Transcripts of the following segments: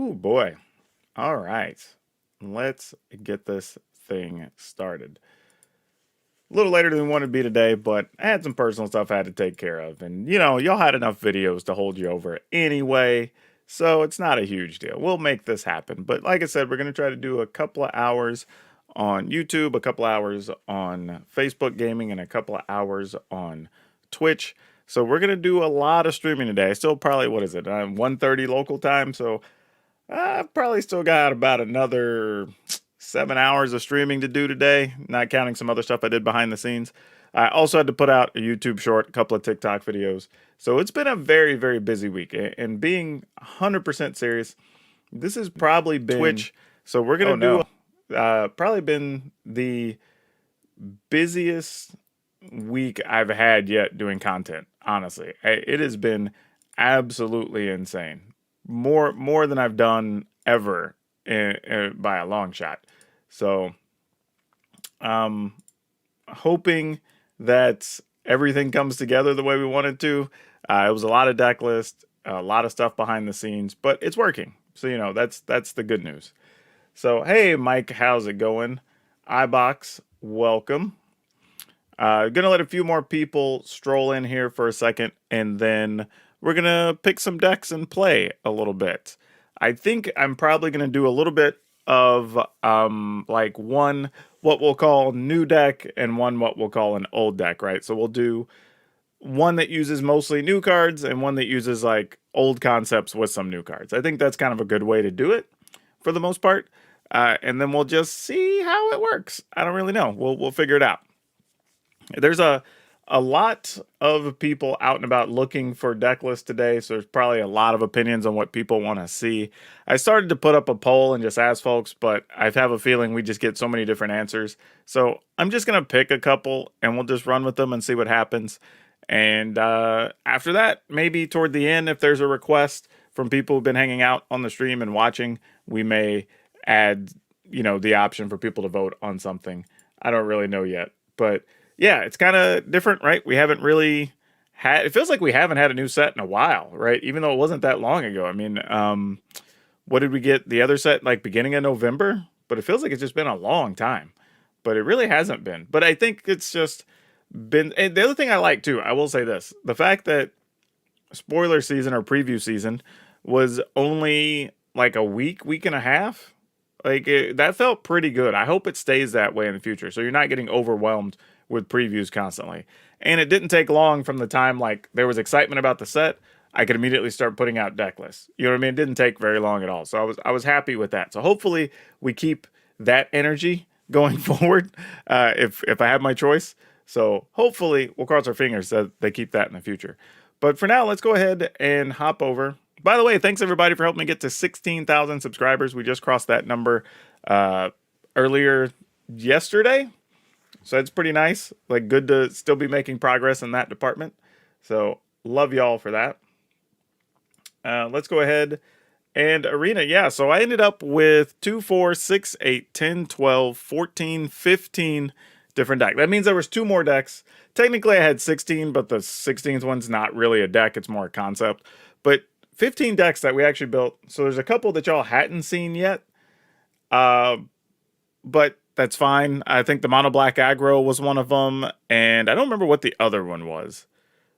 Oh boy. All right. Let's get this thing started. A little later than we wanted to be today, but I had some personal stuff I had to take care of. And, y'all had enough videos to hold you over anyway, so it's not a huge deal. We'll make this happen. But like I said, we're going to try to do a couple of hours on YouTube, a couple of hours on Facebook Gaming, and a couple of hours on Twitch. So we're going to do a lot of streaming today. Still probably, what is it, 1:30 local time, so I've probably still got about another 7 hours of streaming to do today, not counting some other stuff I did behind the scenes. I also had to put out a YouTube short, a couple of TikTok videos. So it's been a very, very busy week. And being 100% serious, this has probably been Twitch. So we're going to probably been the busiest week I've had yet doing content, honestly. It has been absolutely insane. More than I've done ever by a long shot. So, hoping that everything comes together the way we wanted to. It was a lot of deck list, a lot of stuff behind the scenes, but it's working. So, that's the good news. So, hey, Mike, how's it going? iBox, welcome. Gonna let a few more people stroll in here for a second, and then we're gonna pick some decks and play a little bit. I think I'm probably gonna do a little bit of like one what we'll call new deck and one what we'll call an old deck, right? So we'll do one that uses mostly new cards and one that uses like old concepts with some new cards. I think that's kind of a good way to do it for the most part. And then we'll just see how it works. I don't really know. We'll figure it out. There's a lot of people out and about looking for deck lists today, so there's probably a lot of opinions on what people want to see. I started to put up a poll and just ask folks, but I have a feeling we just get so many different answers. So I'm just going to pick a couple and we'll just run with them and see what happens. And after that, maybe toward the end, if there's a request from people who've been hanging out on the stream and watching, we may add, the option for people to vote on something. I don't really know yet, but yeah, it's kind of different, right? We haven't really had, it feels like we haven't had a new set in a while, right? Even though it wasn't that long ago. I mean, what did we get the other set like beginning of November? But it feels like it's just been a long time, but it really hasn't been. But I think it's just been, and the other thing I like too, I will say this, the fact that spoiler season or preview season was only like a week and a half. That felt pretty good. I hope it stays that way in the future. So you're not getting overwhelmed with previews constantly. And it didn't take long from the time like there was excitement about the set, I could immediately start putting out deck lists. You know what I mean? It didn't take very long at all. So I was happy with that. So hopefully we keep that energy going forward if I have my choice. So hopefully we'll cross our fingers that they keep that in the future. But for now, let's go ahead and hop over. By the way, thanks everybody for helping me get to 16,000 subscribers. We just crossed that number earlier yesterday. So that's pretty nice. Like, good to still be making progress in that department. So love y'all for that. Let's go ahead and arena. Yeah, so I ended up with 2, 4, 6, 8, 10, 12, 14, 15 different decks. That means there was 2 more decks. Technically I had 16, but the 16th one's not really a deck. It's more a concept. But 15 decks that we actually built. So there's a couple that y'all hadn't seen yet. But that's fine. I think the mono black aggro was one of them. And I don't remember what the other one was.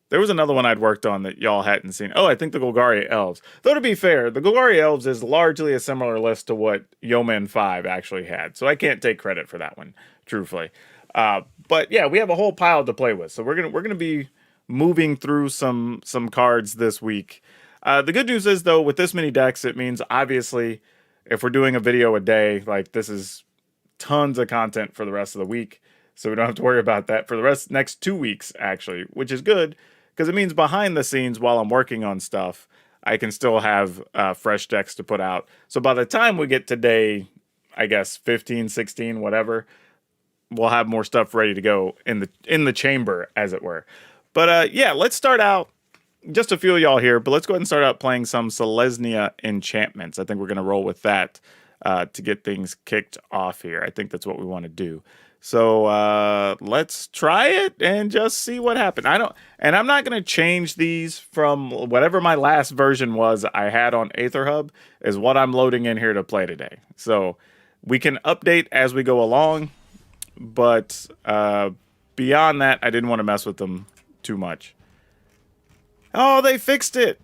There was another one I'd worked on that y'all hadn't seen. Oh, I think the Golgari Elves. Though to be fair, the Golgari Elves is largely a similar list to what Yeoman 5 actually had. So I can't take credit for that one, truthfully. But yeah, we have a whole pile to play with. So we're gonna be moving through some cards this week. The good news is though, with this many decks, it means obviously if we're doing a video a day, like this is tons of content for the rest of the week. So we don't have to worry about that for the next 2 weeks actually, which is good because it means behind the scenes while I'm working on stuff, I can still have fresh decks to put out. So by the time we get to day, I guess 15, 16, whatever, we'll have more stuff ready to go in the chamber, as it were. But yeah, let's start out. Just a few of y'all here, but let's go ahead and start out playing some Selesnya enchantments. I think we're going to roll with that to get things kicked off here. I think that's what we want to do. So let's try it and just see what happened. I'm not going to change these from whatever my last version was I had on AetherHub is what I'm loading in here to play today. So we can update as we go along, but beyond that, I didn't want to mess with them too much. Oh, they fixed it.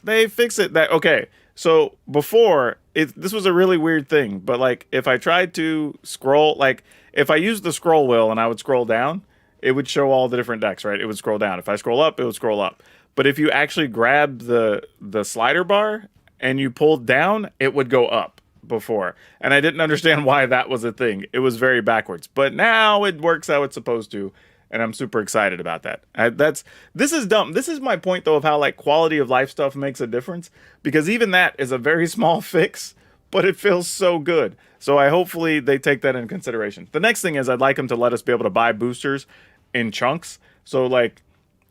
They fixed it. Okay. So before this was a really weird thing, but like if I tried to scroll, like if I used the scroll wheel and I would scroll down, it would show all the different decks, right? It would scroll down. If I scroll up, it would scroll up. But if you actually grabbed the slider bar and you pulled down, it would go up before. And I didn't understand why that was a thing. It was very backwards. But now it works how it's supposed to. And I'm super excited about that. This is dumb. This is my point though of how like quality of life stuff makes a difference, because even that is a very small fix, but it feels so good. So hopefully they take that into consideration. The next thing is I'd like them to let us be able to buy boosters in chunks. So like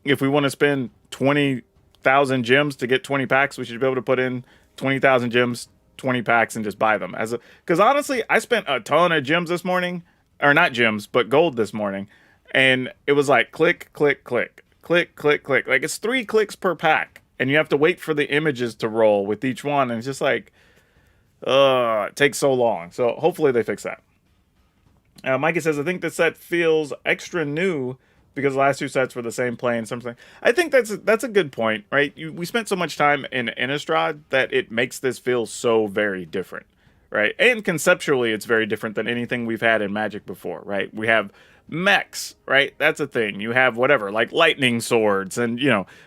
if we want to spend 20,000 gems to get 20 packs, we should be able to put in 20,000 gems, 20 packs and just buy them because honestly, I spent a ton of gems this morning, or not gems, but gold this morning. And it was like click, click, click, click, click, click. Like it's 3 clicks per pack. And you have to wait for the images to roll with each one. And it's just like, it takes so long. So hopefully they fix that. Micah says, I think this set feels extra new because the last 2 sets were the same play and something. I think that's a good point, right? We spent so much time in Innistrad that it makes this feel so very different, right? And conceptually, it's very different than anything we've had in Magic before, right? We have mechs, right? That's a thing. You have whatever, like lightning swords and,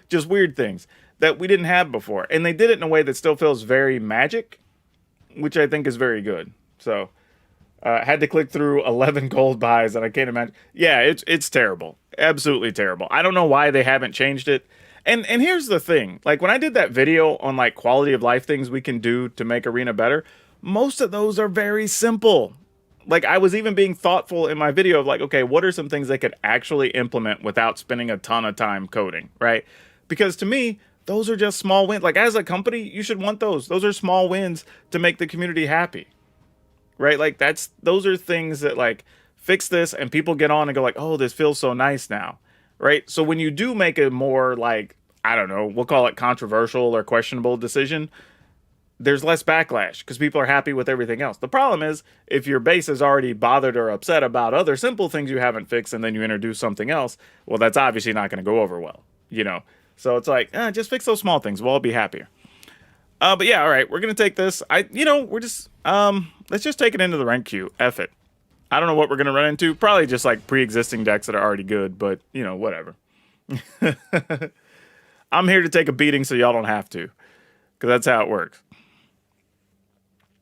just weird things that we didn't have before. And they did it in a way that still feels very Magic, which I think is very good. So, had to click through 11 gold buys, and I can't imagine. Yeah, it's terrible. Absolutely terrible. I don't know why they haven't changed it. And here's the thing. Like, when I did that video on, like, quality of life things we can do to make Arena better, most of those are very simple. Like, I was even being thoughtful in my video of like, okay, what are some things they could actually implement without spending a ton of time coding, right? Because to me, those are just small wins. Like, as a company, you should want those. Those are small wins to make the community happy, right? Like, those are things that, like, fix this and people get on and go like, oh, this feels so nice now, right? So when you do make a more, like, I don't know, we'll call it controversial or questionable decision, there's less backlash because people are happy with everything else. The problem is if your base is already bothered or upset about other simple things you haven't fixed and then you introduce something else, well, that's obviously not going to go over well, So it's like, just fix those small things. We'll all be happier. But yeah, all right, we're going to take this. We're just, let's just take it into the rank queue. F it. I don't know what we're going to run into. Probably just like pre-existing decks that are already good, but, whatever. I'm here to take a beating so y'all don't have to, because that's how it works.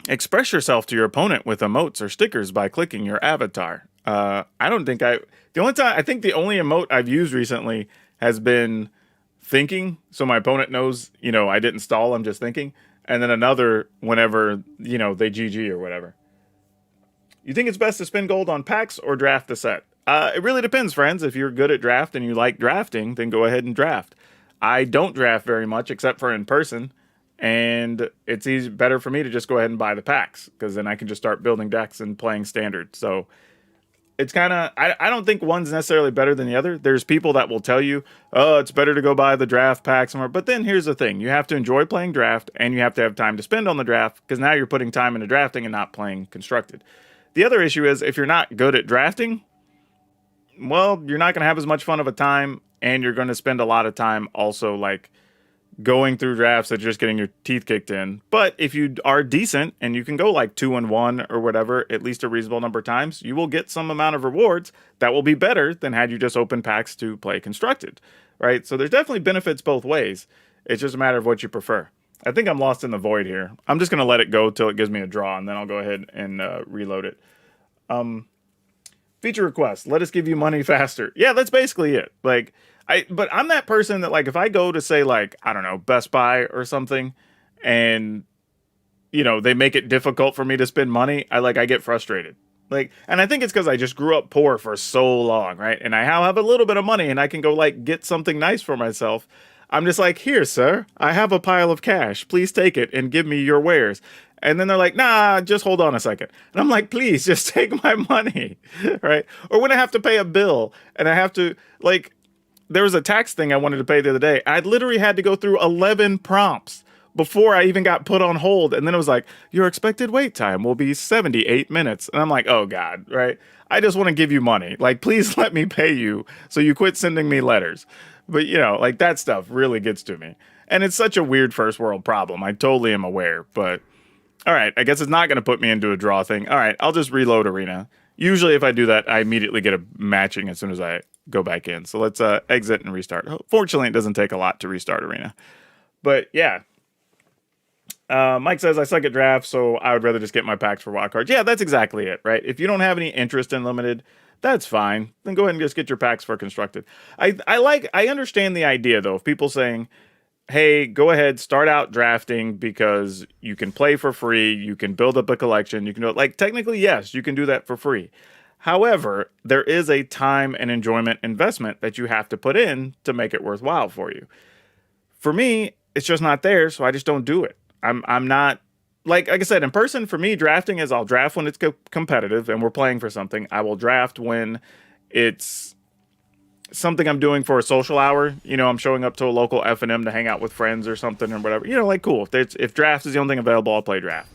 Express yourself to your opponent with emotes or stickers by clicking your avatar. I think the only emote I've used recently has been thinking, so my opponent knows, I didn't stall, I'm just thinking. And then another whenever, they GG or whatever. You think it's best to spend gold on packs or draft the set? It really depends, friends. If you're good at draft and you like drafting, then go ahead and draft. I don't draft very much except for in person. And it's better for me to just go ahead and buy the packs, because then I can just start building decks and playing standard. So it's kind of, I don't think one's necessarily better than the other. There's people that will tell you, oh, it's better to go buy the draft pack somewhere. But then here's the thing. You have to enjoy playing draft, and you have to have time to spend on the draft, because now you're putting time into drafting and not playing constructed. The other issue is if you're not good at drafting, well, you're not going to have as much fun of a time, and you're going to spend a lot of time also like going through drafts that you're just getting your teeth kicked in. But if you are decent and you can go like 2-1 or whatever, at least a reasonable number of times, you will get some amount of rewards that will be better than had you just open packs to play constructed, right? So there's definitely benefits both ways. It's just a matter of what you prefer. I think I'm lost in the void here. I'm just going to let it go till it gives me a draw, and then I'll go ahead and reload it. Feature request. Let us give you money faster. Yeah, that's basically it. But I'm that person that, like, if I go to, say, like, I don't know, Best Buy or something, and, they make it difficult for me to spend money, I get frustrated. And I think it's because I just grew up poor for so long, right? And I now have a little bit of money, and I can go, get something nice for myself. I'm just like, here, sir, I have a pile of cash. Please take it and give me your wares. And then they're like, nah, just hold on a second. And I'm like, please, just take my money, right? Or when I have to pay a bill and I have to, like, there was a tax thing I wanted to pay the other day. I literally had to go through 11 prompts before I even got put on hold. And then it was like, your expected wait time will be 78 minutes. And I'm like, oh God, right? I just want to give you money. Like, please let me pay you so you quit sending me letters. But, you know, like that stuff really gets to me. And it's such a weird first world problem. I totally am aware. But, all right, I guess it's not going to put me into a draw thing. All right, I'll just reload Arena. Usually if I do that, I immediately get a matching as soon as I go back in. So let's exit and restart. Fortunately, it doesn't take a lot to restart Arena. But, yeah. Mike says, I suck at drafts, so I would rather just get my packs for wild cards. Yeah, that's exactly it, right? If you don't have any interest in limited, that's fine. Then go ahead and just get your packs for constructed. I understand the idea, though, of people saying, hey, go ahead, start out drafting because you can play for free, you can build up a collection, you can do it. Like, technically, yes, you can do that for free. However, there is a time and enjoyment investment that you have to put in to make it worthwhile for you. For me, it's just not there, so I just don't do it. I'm not, like I said, in person, for me, drafting is I'll draft when it's competitive and we're playing for something. I will draft when it's something I'm doing for a social hour. You know, I'm showing up to a local F&M to hang out with friends or something or whatever. You know, like, cool. If draft is the only thing available, I'll play draft.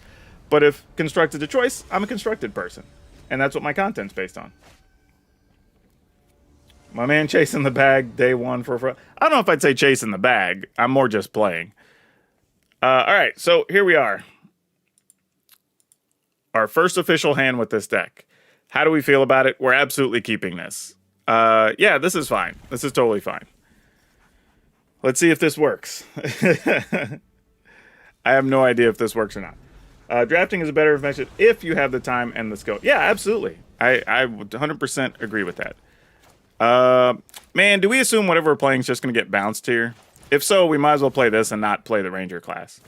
But if constructed a choice, I'm a constructed person. And that's what my content's based on. My man chasing the bag day one for I don't know if I'd say chasing the bag. I'm more just playing. All right, so here we are. Our first official hand with this deck. How do we feel about it? We're absolutely keeping this. Yeah, this is fine. This is totally fine. Let's see if this works. I have no idea if this works or not. Drafting is a better method if you have the time and the skill. Yeah, absolutely. I would 100% agree with that. Man, do we assume whatever we're playing is just going to get bounced here? If so, we might as well play this and not play the Ranger class.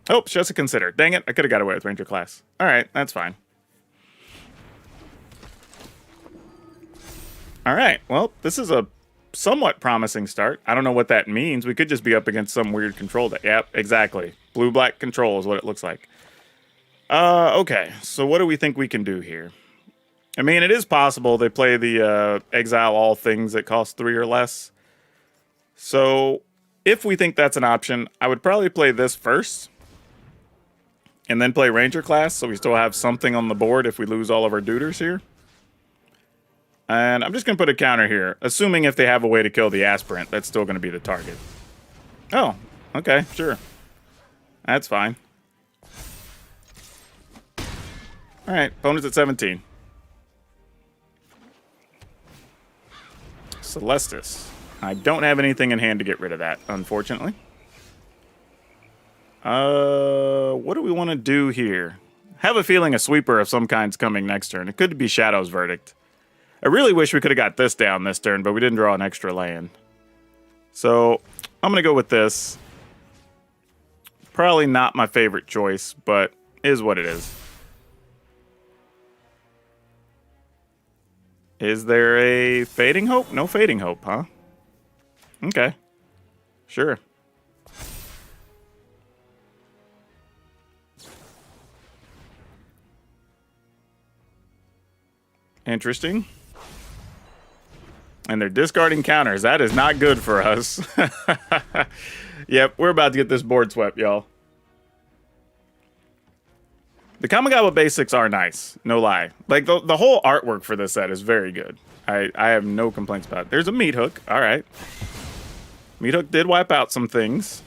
Oh, just to consider. Dang it, I could have got away with Ranger class. All right, that's fine. All right, well, this is a somewhat promising start. I don't know what that means. We could just be up against some weird control deck. Yep, exactly. Blue-black control is what it looks like. Okay, so what do we think we can do here? I mean, it is possible they play the exile all things that cost 3 or less. So, if we think that's an option, I would probably play this first. And then play Ranger class, so we still have something on the board if we lose all of our duders here. And I'm just going to put a counter here, assuming if they have a way to kill the aspirant, that's still going to be the target. Oh, okay, sure. That's fine. Alright, opponent's at 17. Celestis. I don't have anything in hand to get rid of that, unfortunately. What do we want to do here? Have a feeling a sweeper of some kind's coming next turn. It could be Shadow's Verdict. I really wish we could have got this down this turn, but we didn't draw an extra land. So, I'm going to go with this. Probably not my favorite choice, but is what it is. Is there a Fading Hope? No Fading Hope, huh? Okay. Sure. Interesting. And they're discarding counters. That is not good for us. Yep, we're about to get this board swept, y'all. The Kamigawa basics are nice, no lie. Like, the whole artwork for this set is very good. I have no complaints about it. There's a Meat Hook. All right. Meat Hook did wipe out some things.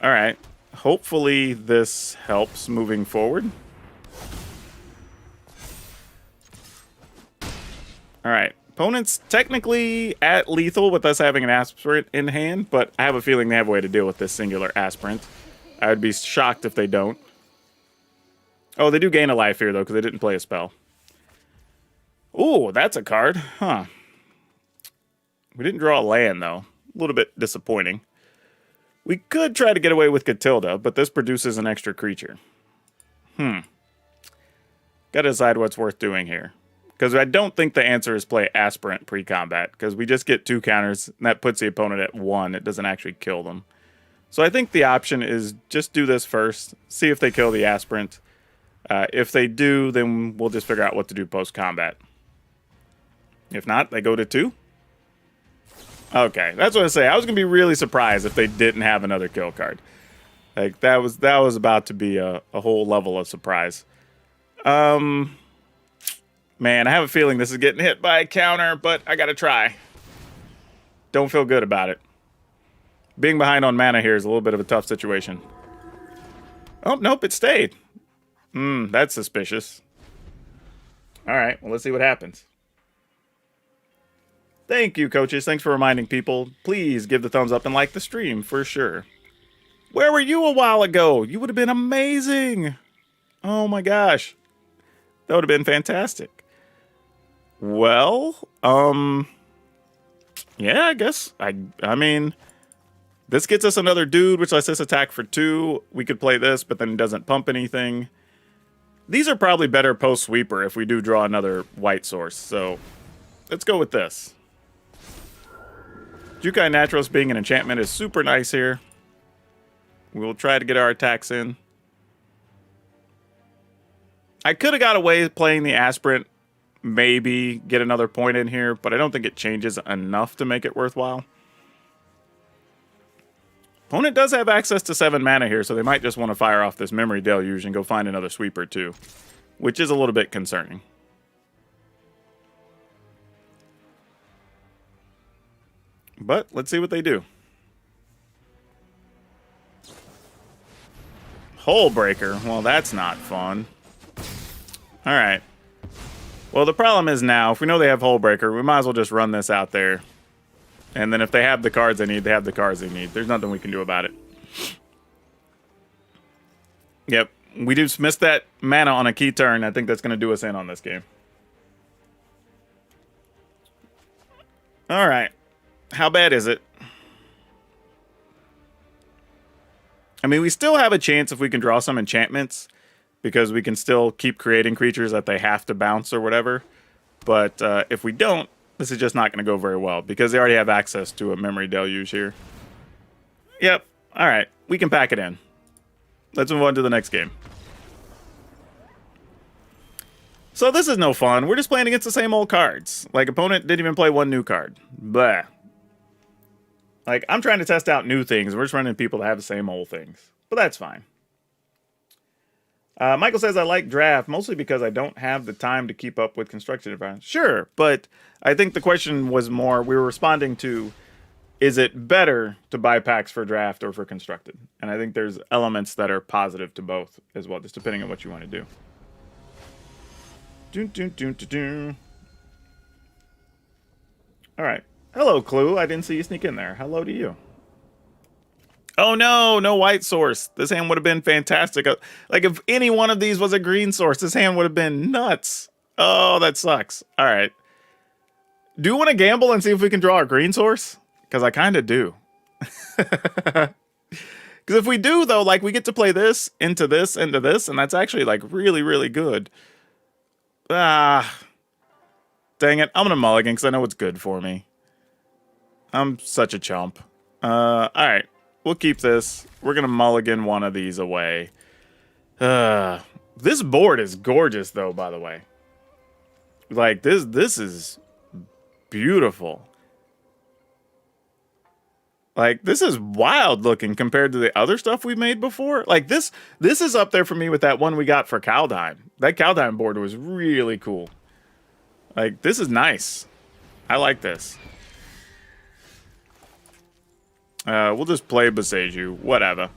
All right. Hopefully this helps moving forward. All right. Opponent's technically at lethal with us having an aspirant in hand, but I have a feeling they have a way to deal with this singular aspirant. I would be shocked if they don't. Oh, they do gain a life here, though, because they didn't play a spell. Ooh, that's a card. Huh. We didn't draw a land, though. A little bit disappointing. We could try to get away with Catilda, but this produces an extra creature. Gotta decide what's worth doing here. Because I don't think the answer is play Aspirant pre-combat, because we just get 2 counters, and that puts the opponent at 1. It doesn't actually kill them. So I think the option is just do this first, see if they kill the Aspirant. If they do, then we'll just figure out what to do post-combat. If not, they go to 2. Okay, that's what I say. I was going to be really surprised if they didn't have another kill card. Like, that was about to be a whole level of surprise. Man, I have a feeling this is getting hit by a counter, but I got to try. Don't feel good about it. Being behind on mana here is a little bit of a tough situation. Oh, nope, it stayed. That's suspicious. Alright, well, let's see what happens. Thank you, coaches. Thanks for reminding people. Please give the thumbs up and like the stream, for sure. Where were you a while ago? You would have been amazing. Oh my gosh. That would have been fantastic. Well, yeah, I guess. I mean, this gets us another dude, which lets us attack for 2. We could play this, but then it doesn't pump anything. These are probably better post-sweeper if we do draw another white source, so let's go with this. Jukai Naturalist being an enchantment is super nice here. We'll try to get our attacks in. I could have got away playing the Aspirant, maybe get another point in here, but I don't think it changes enough to make it worthwhile. Opponent does have access to 7 mana here, so they might just want to fire off this Memory Deluge and go find another sweeper too, which is a little bit concerning. But let's see what they do. Hullbreaker. Well, that's not fun. Alright. Well, the problem is now, if we know they have Hullbreaker, we might as well just run this out there. And then if they have the cards they need, they have the cards they need. There's nothing we can do about it. Yep. We just missed that mana on a key turn. I think that's going to do us in on this game. Alright. How bad is it? I mean, we still have a chance if we can draw some enchantments, because we can still keep creating creatures that they have to bounce or whatever. But if we don't, this is just not going to go very well, because they already have access to a Memory Deluge here. Yep. Alright. We can pack it in. Let's move on to the next game. So this is no fun. We're just playing against the same old cards. Like, opponent didn't even play 1 new card. Blah. Like, I'm trying to test out new things. We're just running people that have the same old things. But that's fine. Michael says, I like draft, mostly because I don't have the time to keep up with construction environments. Sure, but I think the question was more, we were responding to, is it better to buy packs for draft or for constructed? And I think there's elements that are positive to both as well, just depending on what you want to do. Alright. Hello, Clue. I didn't see you sneak in there. Hello to you. Oh no, no white source. This hand would have been fantastic. Like, if any one of these was a green source, this hand would have been nuts. Oh, that sucks. All right. Do you want to gamble and see if we can draw a green source? Because I kind of do. Because if we do, though, like, we get to play this, into this, into this, and that's actually, like, really, really good. Ah. Dang it. I'm going to mulligan because I know it's good for me. I'm such a chump. All right. We'll keep this. We're going to mulligan one of these away. This board is gorgeous, though, by the way. Like, this is beautiful. Like, this is wild looking compared to the other stuff we've made before. Like, this is up there for me with that one we got for Kaldheim. That Kaldheim board was really cool. Like, this is nice. I like this. We'll just play Boseiju. Whatever.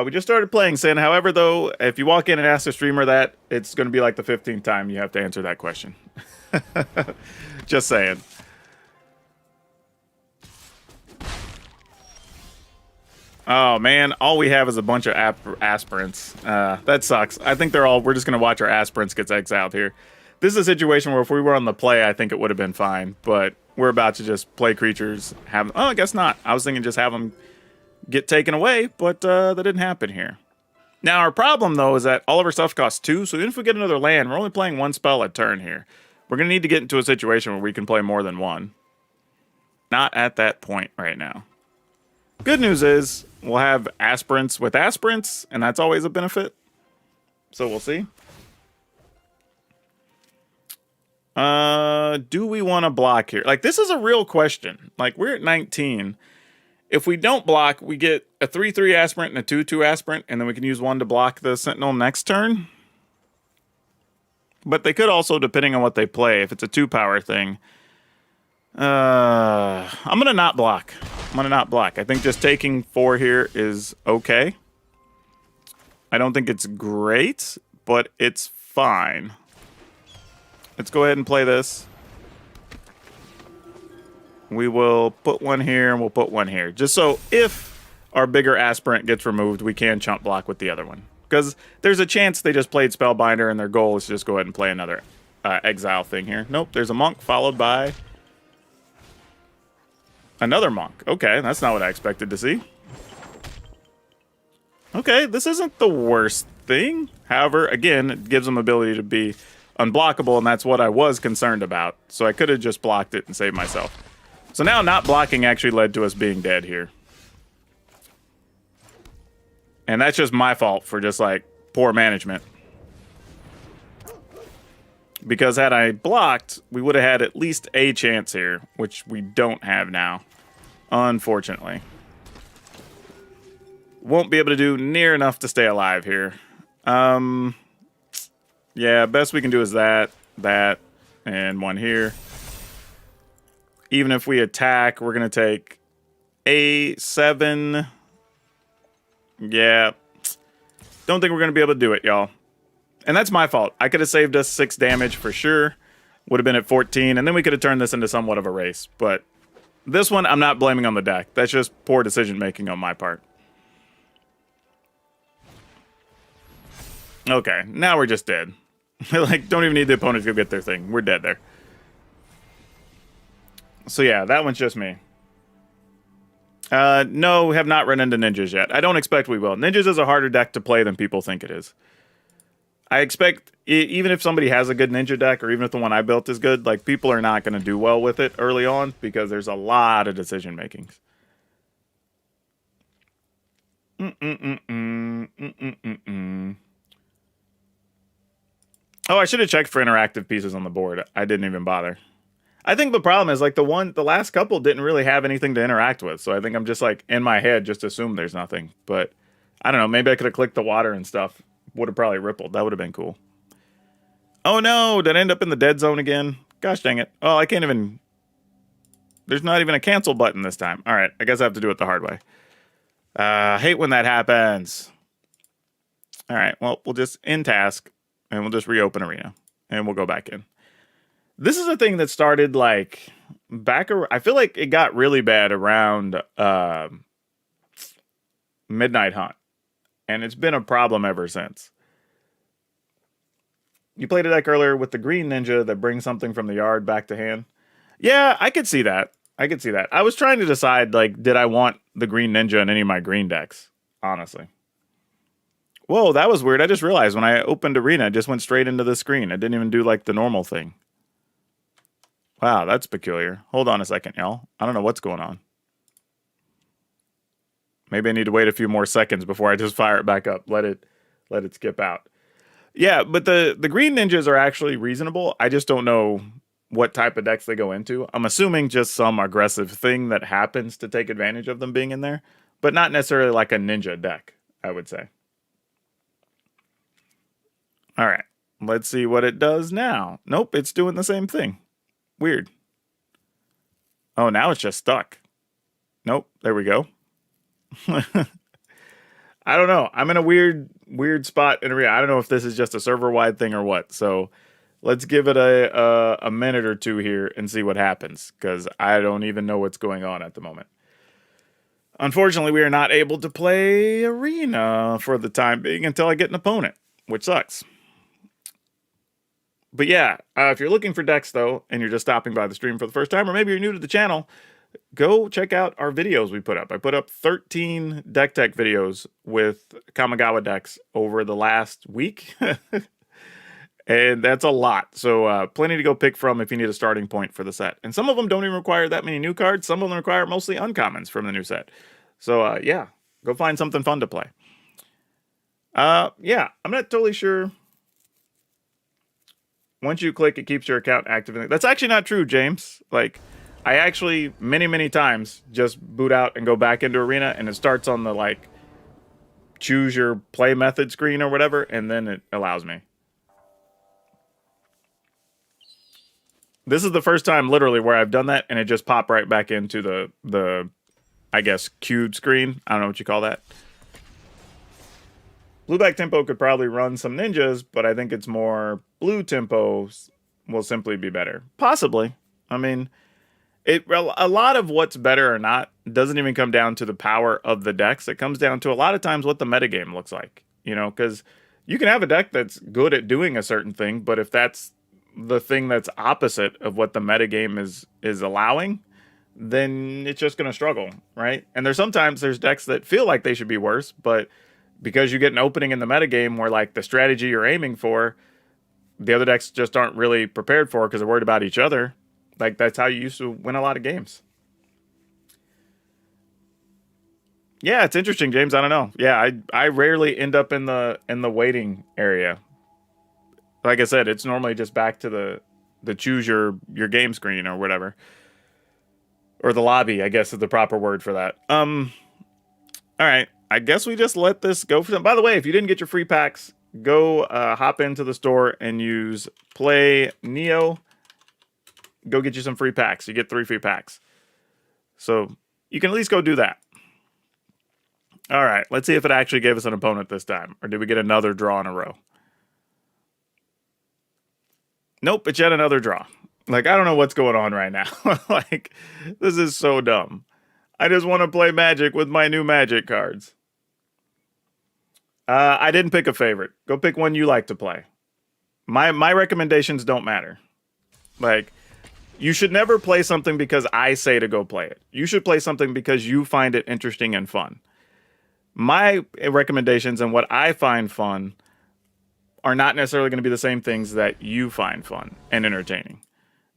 We just started playing Sin. However, though, if you walk in and ask the streamer that, it's going to be like the 15th time you have to answer that question. Just saying. Oh, man. All we have is a bunch of aspirants. That sucks. I think we're just going to watch our aspirants get exiled here. This is a situation where if we were on the play, I think it would have been fine. But we're about to just play creatures. Have I guess not. I was thinking just have them get taken away, but that didn't happen here. Now, our problem, though, is that all of our stuff costs 2, so even if we get another land, we're only playing 1 spell a turn here. We're going to need to get into a situation where we can play more than 1. Not at that point right now. Good news is, we'll have aspirants with aspirants, and that's always a benefit. So we'll see. Do we want to block here? Like, this is a real question. Like, we're at 19. If we don't block, we get a 3/3 aspirant and a 2/2 aspirant, and then we can use 1 to block the sentinel next turn. But they could also, depending on what they play, if it's a 2-power thing. I'm going to not block. I think just taking 4 here is okay. I don't think it's great, but it's fine. Let's go ahead and play this. We will put 1 here and we'll put 1 here. Just so if our bigger aspirant gets removed, we can chump block with the other one. Because there's a chance they just played Spellbinder and their goal is to just go ahead and play another exile thing here. Nope, there's a monk followed by another monk. Okay, that's not what I expected to see. Okay, this isn't the worst thing. However, again, it gives them ability to be unblockable, and that's what I was concerned about. So I could have just blocked it and saved myself. So now not blocking actually led to us being dead here. And that's just my fault for just, like, poor management. Because had I blocked, we would have had at least a chance here, which we don't have now, unfortunately. Won't be able to do near enough to stay alive here. Yeah, best we can do is that, and 1 here. Even if we attack, we're going to take a 7. Yeah. Don't think we're going to be able to do it, y'all. And that's my fault. I could have saved us 6 damage for sure. Would have been at 14, and then we could have turned this into somewhat of a race. But this one, I'm not blaming on the deck. That's just poor decision-making on my part. Okay, now we're just dead. Like, don't even need the opponent to go get their thing. We're dead there. So yeah, that one's just me. No, we have not run into ninjas yet. I don't expect we will. Ninjas is a harder deck to play than people think it is. I expect, even if somebody has a good ninja deck, or even if the one I built is good, like, people are not going to do well with it early on, because there's a lot of decision makings. Oh, I should have checked for interactive pieces on the board. I didn't even bother. I think the problem is, like, the last couple didn't really have anything to interact with. So I think I'm just, like, in my head, just assume there's nothing. But I don't know. Maybe I could have clicked the water and stuff. Would have probably rippled. That would have been cool. Oh no, did I end up in the dead zone again? Gosh dang it. Oh, I can't even... There's not even a cancel button this time. All right, I guess I have to do it the hard way. I hate when that happens. All right, well, we'll just end task, and we'll just reopen arena, and we'll go back in. This is a thing that started, like, I feel like it got really bad around Midnight Hunt. And it's been a problem ever since. You played a deck earlier with the green ninja that brings something from the yard back to hand. Yeah, I could see that. I was trying to decide, like, did I want the green ninja in any of my green decks? Honestly. Whoa, that was weird. I just realized when I opened arena, it just went straight into the screen. I didn't even do, like, the normal thing. Wow, that's peculiar. Hold on a second, y'all. I don't know what's going on. Maybe I need to wait a few more seconds before I just fire it back up. Let it skip out. Yeah, but the green ninjas are actually reasonable. I just don't know what type of decks they go into. I'm assuming just some aggressive thing that happens to take advantage of them being in there, but not necessarily like a ninja deck, I would say. All right, let's see what it does now. Nope, it's doing the same thing. Weird. Oh, now it's just stuck. Nope, there we go. I don't know. I'm in a weird spot in arena. I don't know if this is just a server-wide thing or what. So let's give it a minute or two here and see what happens, because I don't even know what's going on at the moment. Unfortunately, we are not able to play arena for the time being until I get an opponent, which sucks. But yeah, if you're looking for decks though, and you're just stopping by the stream for the first time, or maybe you're new to the channel, go check out our videos we put up. I put up 13 deck tech videos with Kamigawa decks over the last week. And that's a lot. So plenty to go pick from if you need a starting point for the set. And some of them don't even require that many new cards. Some of them require mostly uncommons from the new set. So yeah, go find something fun to play. Yeah, I'm not totally sure. Once you click, it keeps your account active. That's actually not true, James. Like, I actually, many times, just boot out and go back into Arena, and it starts on the, like, choose your play method screen or whatever, and then it allows me. This is the first time, literally, where I've done that, and it just popped right back into the I guess, queued screen. I don't know what you call that. Blueback Tempo could probably run some ninjas, but I think it's more blue tempo will simply be better. Possibly. I mean, a lot of what's better or not doesn't even come down to the power of the decks. It comes down to a lot of times what the metagame looks like. You know, because you can have a deck that's good at doing a certain thing, but if that's the thing that's opposite of what the metagame is allowing, then it's just going to struggle, right? And there's decks that feel like they should be worse, but because you get an opening in the metagame where, like, the strategy you're aiming for, the other decks just aren't really prepared for because they're worried about each other. Like, that's how you used to win a lot of games. Yeah, it's interesting, James. I don't know. Yeah, I rarely end up in the waiting area. Like I said, it's normally just back to the choose your game screen or whatever. Or the lobby, I guess is the proper word for that. All right. I guess we just let this go for them. By the way, if you didn't get your free packs, go hop into the store and use Play Neo. Go get you some free packs. You get 3 free packs. So you can at least go do that. All right. Let's see if it actually gave us an opponent this time. Or did we get another draw in a row? Nope, it's yet another draw. Like, I don't know what's going on right now. Like, this is so dumb. I just want to play Magic with my new Magic cards. I didn't pick a favorite. Go pick one you like to play. My recommendations don't matter. Like, you should never play something because I say to go play it. You should play something because you find it interesting and fun. My recommendations and what I find fun are not necessarily going to be the same things that you find fun and entertaining.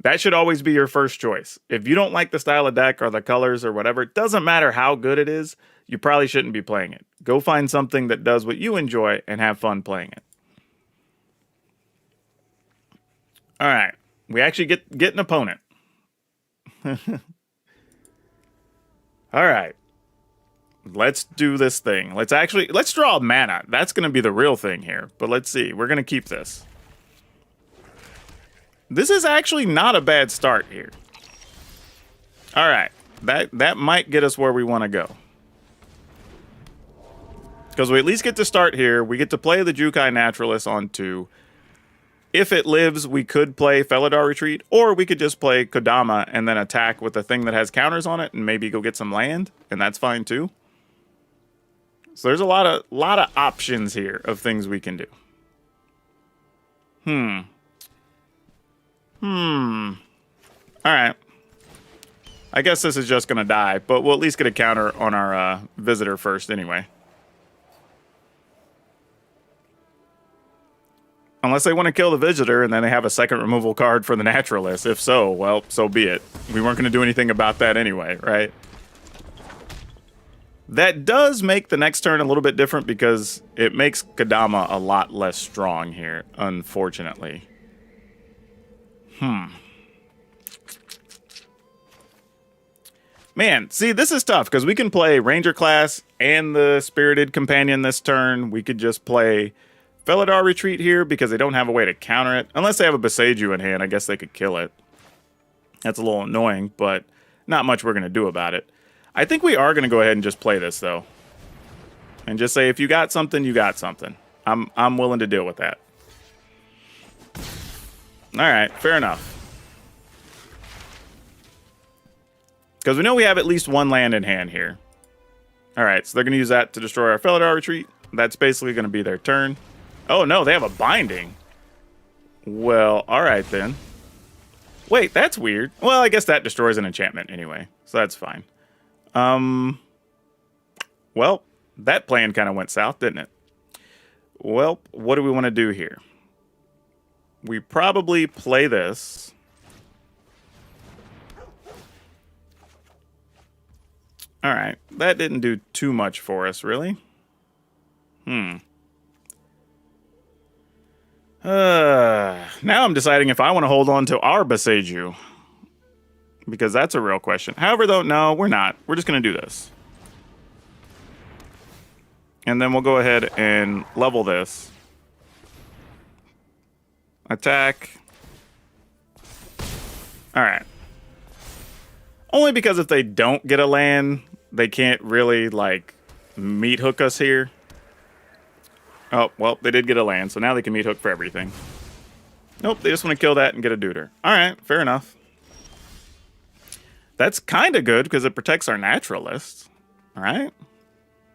That should always be your first choice. If you don't like the style of deck or the colors or whatever, it doesn't matter how good it is, you probably shouldn't be playing it. Go find something that does what you enjoy and have fun playing it. All right. We actually get an opponent. All right. Let's do this thing. Let's draw mana. That's going to be the real thing here. But let's see. We're going to keep this. This is actually not a bad start here. All right. That might get us where we want to go. Because we at least get to start here. We get to play the Jukai Naturalist on 2. If it lives, we could play Felidar Retreat, or we could just play Kodama and then attack with a thing that has counters on it and maybe go get some land, and that's fine too. So there's a lot of options here of things we can do. All right. I guess this is just going to die, but we'll at least get a counter on our visitor first anyway. Unless they want to kill the visitor and then they have a second removal card for the naturalist. If so, well, so be it. We weren't going to do anything about that anyway, right? That does make the next turn a little bit different because it makes Kodama a lot less strong here, unfortunately. Man, see, this is tough because we can play Ranger class and the Spirited Companion this turn. We could just play Felidar Retreat here because they don't have a way to counter it. Unless they have a Boseiju in hand, I guess they could kill it. That's a little annoying, but not much we're going to do about it. I think we are going to go ahead and just play this, though. And just say, if you got something, you got something. I'm willing to deal with that. All right, fair enough. Because we know we have at least one land in hand here. All right, so they're going to use that to destroy our Felidar Retreat. That's basically going to be their turn. Oh, no, they have a Binding. Well, alright then. Wait, that's weird. Well, I guess that destroys an enchantment anyway, so that's fine. Well, that plan kind of went south, didn't it? Well, what do we want to do here? We probably play this. Alright, that didn't do too much for us, really. Now I'm deciding if I want to hold on to our Boseiju. Because that's a real question. However, though, no, we're not. We're just going to do this. And then we'll go ahead and level this. Attack. Alright. Only because if they don't get a land, they can't really, like, meat hook us here. Oh, well, they did get a land, so now they can meat hook for everything. Nope, they just want to kill that and get a duder. Alright, fair enough. That's kind of good because it protects our naturalists. Alright?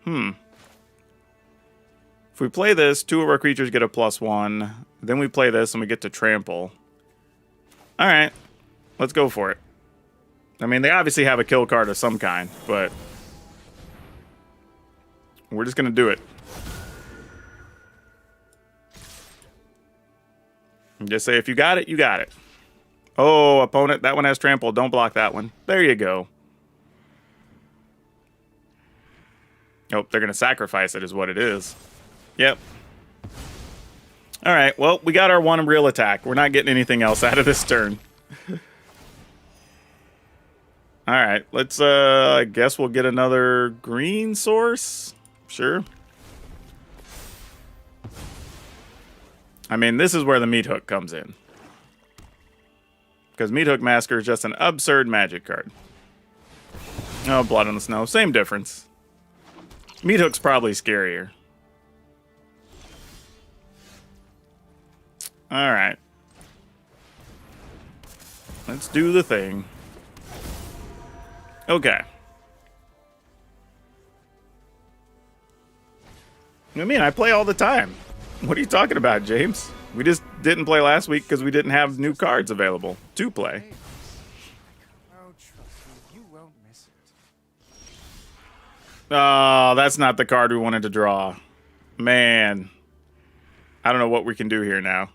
If we play this, 2 of our creatures get a +1. Then we play this and we get to trample. Alright, let's go for it. I mean, they obviously have a kill card of some kind, but we're just going to do it. And just say, if you got it, you got it. Oh, opponent, that one has trample. Don't block that one. There you go. Oh, they're going to sacrifice it is what it is. Yep. All right, well, we got our one real attack. We're not getting anything else out of this turn. All right, let's, I guess we'll get another green source. Sure. I mean, this is where the meat hook comes in. Because Meat Hook Masker is just an absurd magic card. Oh, Blood on the Snow. Same difference. Meat Hook's probably scarier. Alright. Let's do the thing. Okay. I mean, I play all the time. What are you talking about, James? We just didn't play last week because we didn't have new cards available to play. Oh, that's not the card we wanted to draw. Man. I don't know what we can do here now.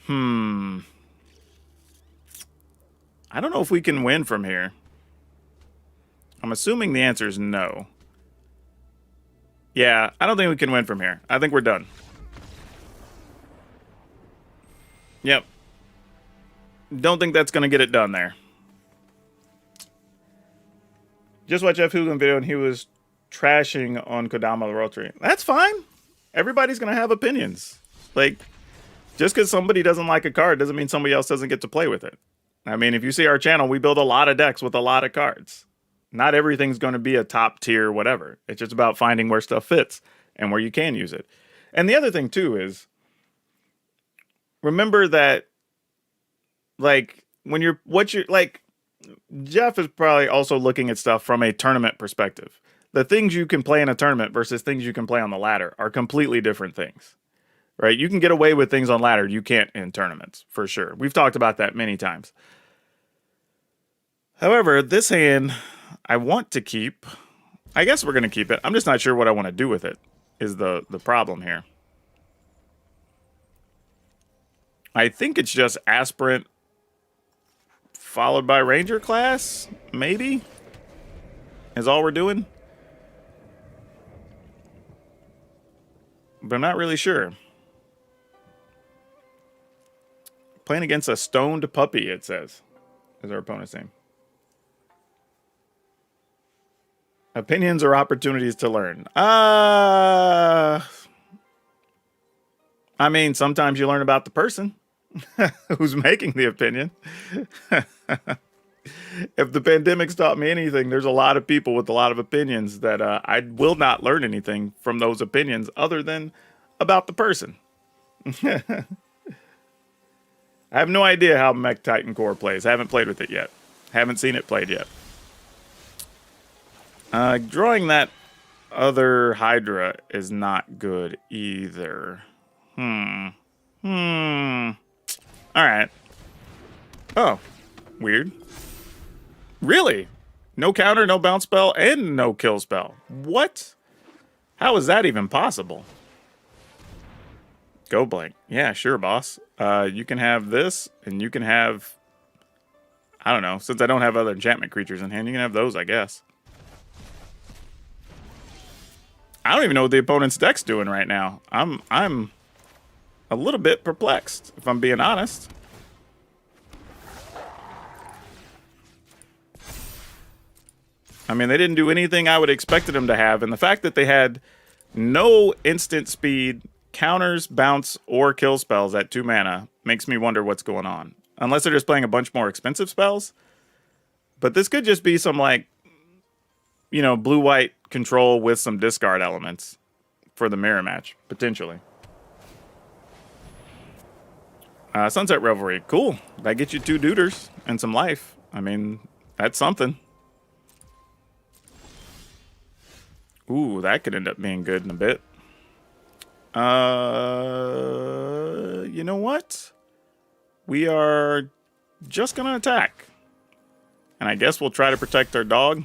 I don't know if we can win from here. I'm assuming the answer is no. Yeah, I don't think we can win from here. I think we're done. Yep. Don't think that's going to get it done there. Just watched Jeff Hughlin video and he was trashing on Kodama the Rotary. That's fine. Everybody's going to have opinions. Like, just because somebody doesn't like a card doesn't mean somebody else doesn't get to play with it. I mean, if you see our channel, we build a lot of decks with a lot of cards. Not everything's going to be a top tier whatever. It's just about finding where stuff fits and where you can use it. And the other thing, too, is remember that, like, when you're, like, Jeff is probably also looking at stuff from a tournament perspective. The things you can play in a tournament versus things you can play on the ladder are completely different things, right? You can get away with things on ladder you can't in tournaments, for sure. We've talked about that many times. However, this hand, I want to keep. I guess we're going to keep it. I'm just not sure what I want to do with it, is the problem here. I think it's just Aspirant followed by Ranger class, maybe, is all we're doing. But I'm not really sure. Playing against a stoned puppy, it says, is our opponent's name. Opinions or opportunities to learn. I mean, sometimes you learn about the person who's making the opinion. If the pandemic's taught me anything, there's a lot of people with a lot of opinions that I will not learn anything from those opinions other than about the person. I have no idea how Mech Titan Core plays. I haven't played with it yet. Haven't seen it played yet. Drawing that other Hydra is not good either. All right. Oh, weird. Really? No counter, no bounce spell, and no kill spell. What? How is that even possible? Go blank. Yeah, sure, boss. You can have this, and you can have... I don't know. Since I don't have other enchantment creatures in hand, you can have those, I guess. I don't even know what the opponent's deck's doing right now. I'm a little bit perplexed, if I'm being honest. I mean, they didn't do anything I would have expected them to have, and the fact that they had no instant speed, counters, bounce, or kill spells at 2 mana makes me wonder what's going on. Unless they're just playing a bunch more expensive spells. But this could just be some, like, you know, blue-white control with some discard elements for the mirror match, potentially. Sunset Revelry. Cool. That gets you 2 duders and some life. I mean, that's something. Ooh, that could end up being good in a bit. You know what? We are just going to attack. And I guess we'll try to protect our dog.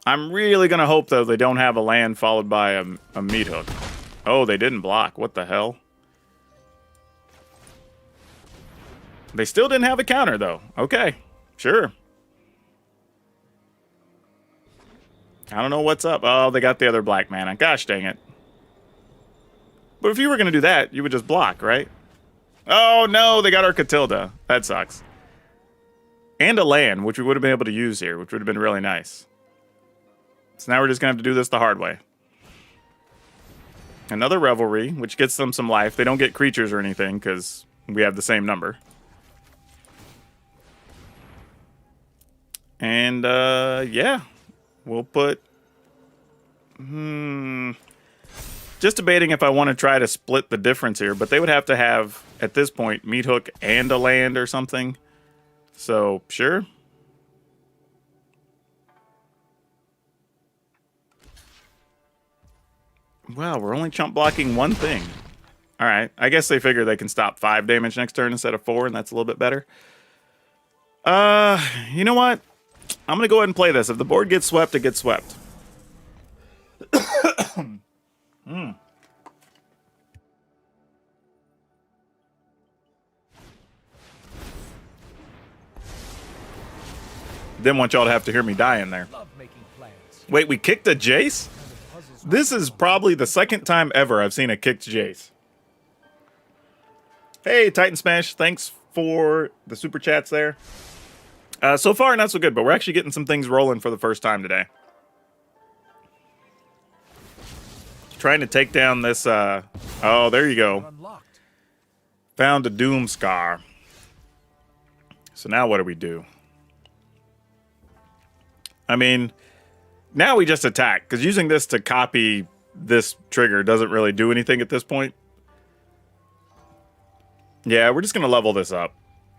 I'm really going to hope, though, they don't have a land followed by a meat hook. Oh, they didn't block. What the hell? They still didn't have a counter, though. Okay, sure. I don't know what's up. Oh, they got the other black mana. Gosh dang it. But if you were going to do that, you would just block, right? Oh, no, they got our Catilda. That sucks. And a land, which we would have been able to use here, which would have been really nice. So now we're just going to have to do this the hard way. Another Revelry, which gets them some life. They don't get creatures or anything, because we have the same number. And, yeah. We'll put... Just debating if I want to try to split the difference here, but they would have to have, at this point, meat hook and a land or something. So, sure. Wow, we're only chump blocking one thing. Alright, I guess they figure they can stop 5 damage next turn instead of 4, and that's a little bit better. You know what? I'm going to go ahead and play this. If the board gets swept, it gets swept. Didn't want y'all to have to hear me die in there. Wait, we kicked a Jace? This is probably the second time ever I've seen a kicked Jace. Hey, Titan Smash, thanks for the super chats there. So far, not so good, but we're actually getting some things rolling for the first time today. Trying to take down this, oh, there you go. Found a Doom Scar. So now what do we do? I mean, now we just attack, because using this to copy this trigger doesn't really do anything at this point. Yeah, we're just going to level this up.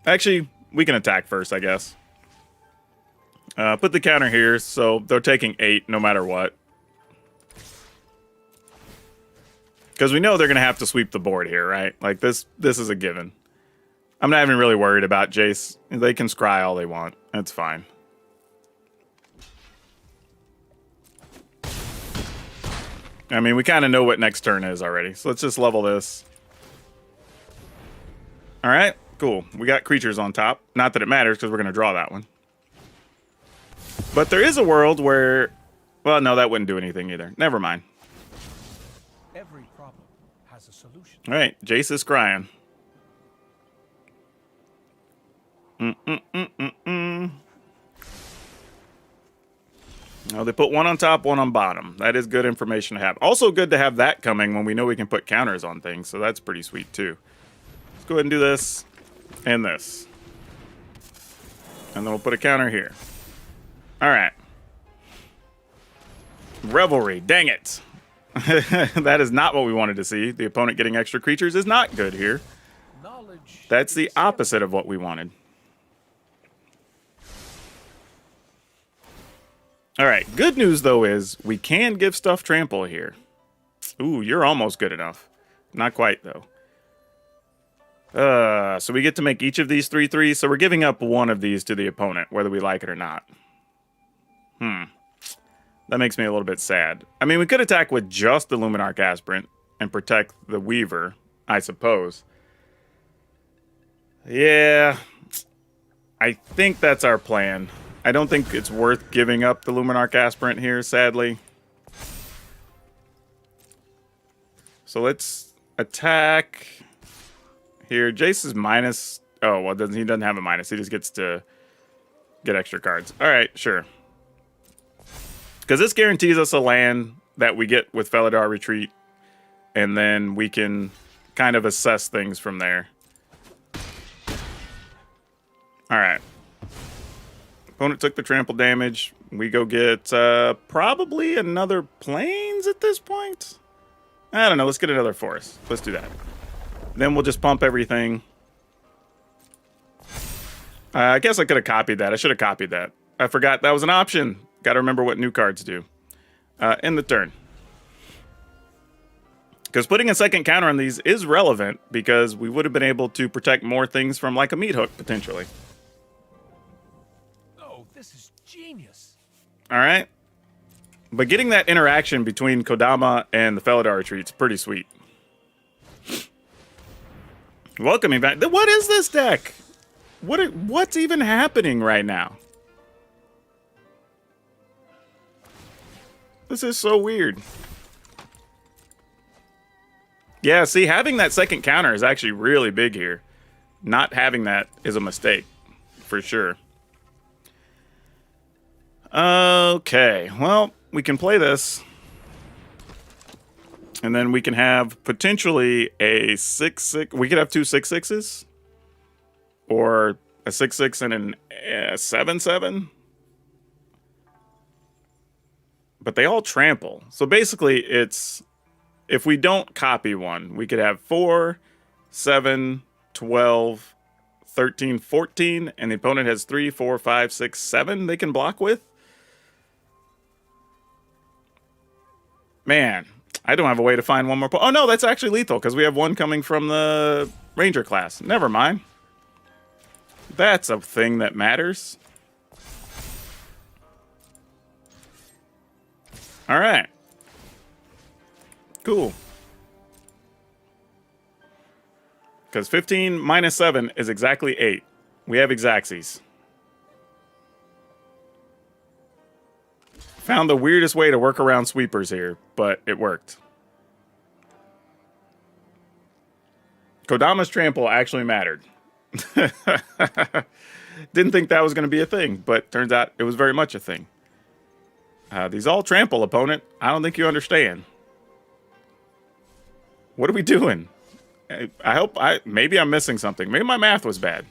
Actually, we can attack first, I guess. Put the counter here, so they're taking 8 no matter what. Because we know they're going to have to sweep the board here, right? Like, this is a given. I'm not even really worried about Jace. They can scry all they want. That's fine. I mean, we kind of know what next turn is already. So let's just level this. Alright, cool. We got creatures on top. Not that it matters, because we're going to draw that one. But there is a world where... Well, no, that wouldn't do anything either. Never mind. Every problem has a solution. Alright, Jace is scrying. Oh, they put one on top, one on bottom. That is good information to have. Also good to have that coming when we know we can put counters on things, so that's pretty sweet too. Let's go ahead and do this and this. And then we'll put a counter here. Alright. Revelry, dang it. That is not what we wanted to see. The opponent getting extra creatures is not good here. That's the opposite of what we wanted. Alright, good news though is we can give stuff trample here. Ooh, you're almost good enough. Not quite though. So we get to make each of these 3/3, so we're giving up one of these to the opponent, whether we like it or not. That makes me a little bit sad. I mean, we could attack with just the Luminarch Aspirant and protect the Weaver, I suppose. Yeah, I think that's our plan. I don't think it's worth giving up the Luminarch Aspirant here, sadly. So let's attack here. Jace is minus... Oh, well, he doesn't have a minus. He just gets to get extra cards. All right, sure. Because this guarantees us a land that we get with Felidar Retreat, and then we can kind of assess things from there. All right. Opponent took the trample damage. We go get probably another Plains at this point. I don't know. Let's get another Forest. Let's do that. Then we'll just pump everything. I guess I could have copied that. I should have copied that. I forgot that was an option. Got to remember what new cards do. End the turn. Because putting a second counter on these is relevant because we would have been able to protect more things from like a meat hook, potentially. Oh, this is genius. All right. But getting that interaction between Kodama and the Felidar Retreat's pretty sweet. Welcoming back. What is this deck? What's even happening right now? This is so weird. Yeah, see, having that second counter is actually really big here. Not having that is a mistake, for sure. Okay, well, we can play this. And then we can have potentially a 6/6. We could have two 6/6s. Or a 6/6 and a 7/7. But they all trample. So basically, it's... If we don't copy one, we could have 4, 7, 12, 13, 14, and the opponent has 3, 4, 5, 6, 7 they can block with. Man, I don't have a way to find one more. Oh, no, that's actually lethal because we have one coming from the Ranger class. Never mind. That's a thing that matters. All right. Cool. Because 15 minus 7 is exactly 8. We have Exacxies. Found the weirdest way to work around sweepers here, but it worked. Kodama's trample actually mattered. Didn't think that was going to be a thing, but turns out it was very much a thing. These all trample, opponent. I don't think you understand. What are we doing? I hope maybe I'm missing something. Maybe my math was bad.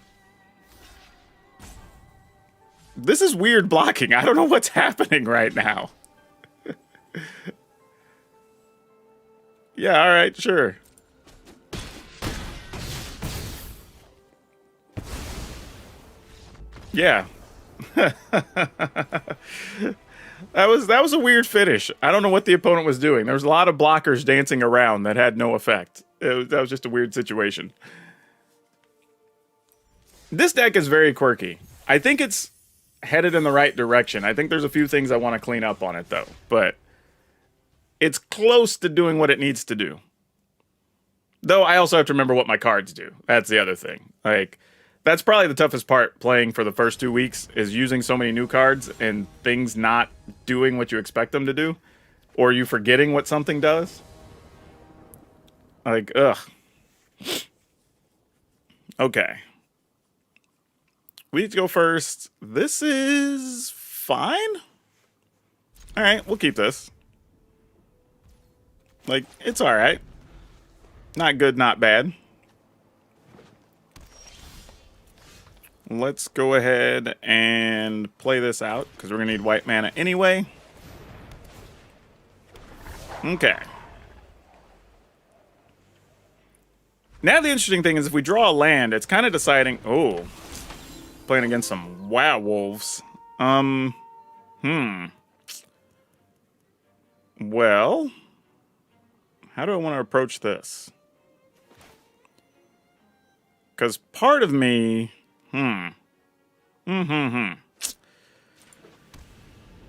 This is weird blocking. I don't know what's happening right now. Yeah, all right, sure. Yeah. That was a weird finish. I don't know what the opponent was doing. There was a lot of blockers dancing around that had no effect. That was just a weird situation. This deck is very quirky. I think it's headed in the right direction. I think there's a few things I want to clean up on it, though. But it's close to doing what it needs to do. Though I also have to remember what my cards do. That's the other thing. Like, that's probably the toughest part playing for the first 2 weeks is using so many new cards and things not doing what you expect them to do. Or you forgetting what something does. Like, ugh. Okay. We need to go first. This is fine. All right, we'll keep this. Like, it's all right. Not good, not bad. Let's go ahead and play this out because we're going to need white mana anyway. Okay. Now the interesting thing is if we draw a land, it's kind of deciding... Oh. Playing against some werewolves. Well, how do I want to approach this? Because part of me...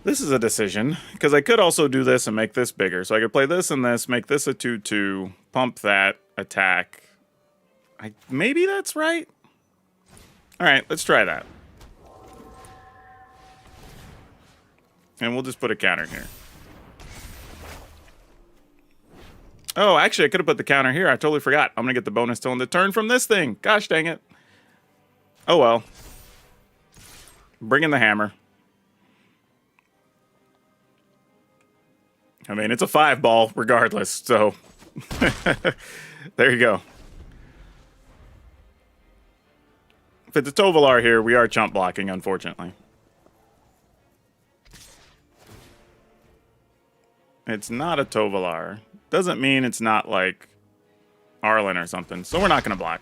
This is a decision, because I could also do this and make this bigger. So I could play this and this, make this a 2/2, pump that, attack. Maybe that's right? Alright, let's try that. And we'll just put a counter here. Oh, actually, I could have put the counter here. I totally forgot. I'm going to get the bonus till in the turn from this thing. Gosh dang it. Oh well. Bring in the hammer. I mean, it's a 5-ball regardless, so... there you go. If it's a Tovolar here, we are chump blocking, unfortunately. It's not a Tovolar. Doesn't mean it's not, like, Arlen or something, so we're not going to block.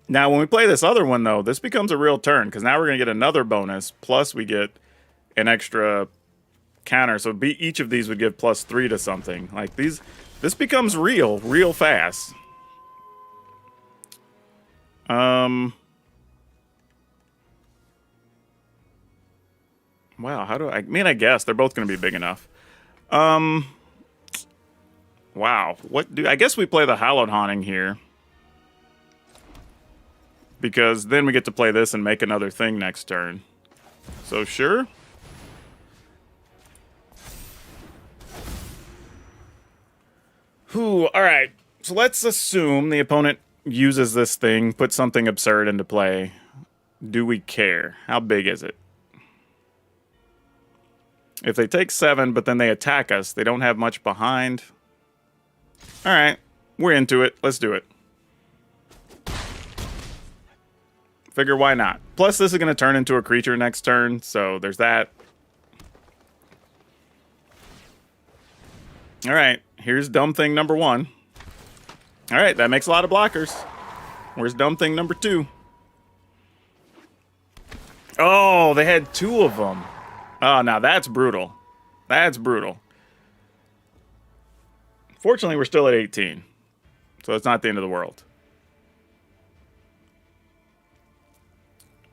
Now, when we play this other one, though, this becomes a real turn, because now we're going to get another bonus, plus we get an extra counter. So each of these would give +3 to something. Like, this becomes real fast. Wow, how do I mean, I guess they're both going to be big enough. Wow, I guess we play the Hallowed Haunting here. Because then we get to play this and make another thing next turn. So, sure. Whew, alright. So let's assume the opponent uses this thing, puts something absurd into play. Do we care? How big is it? If they take 7, but then they attack us, they don't have much behind. Alright, we're into it. Let's do it. Figure why not. Plus, this is going to turn into a creature next turn, so there's that. Alright, here's dumb thing number 1. Alright, that makes a lot of blockers. Where's dumb thing number 2? Oh, they had 2 of them. Oh, now that's brutal. That's brutal. Fortunately, we're still at 18. So it's not the end of the world.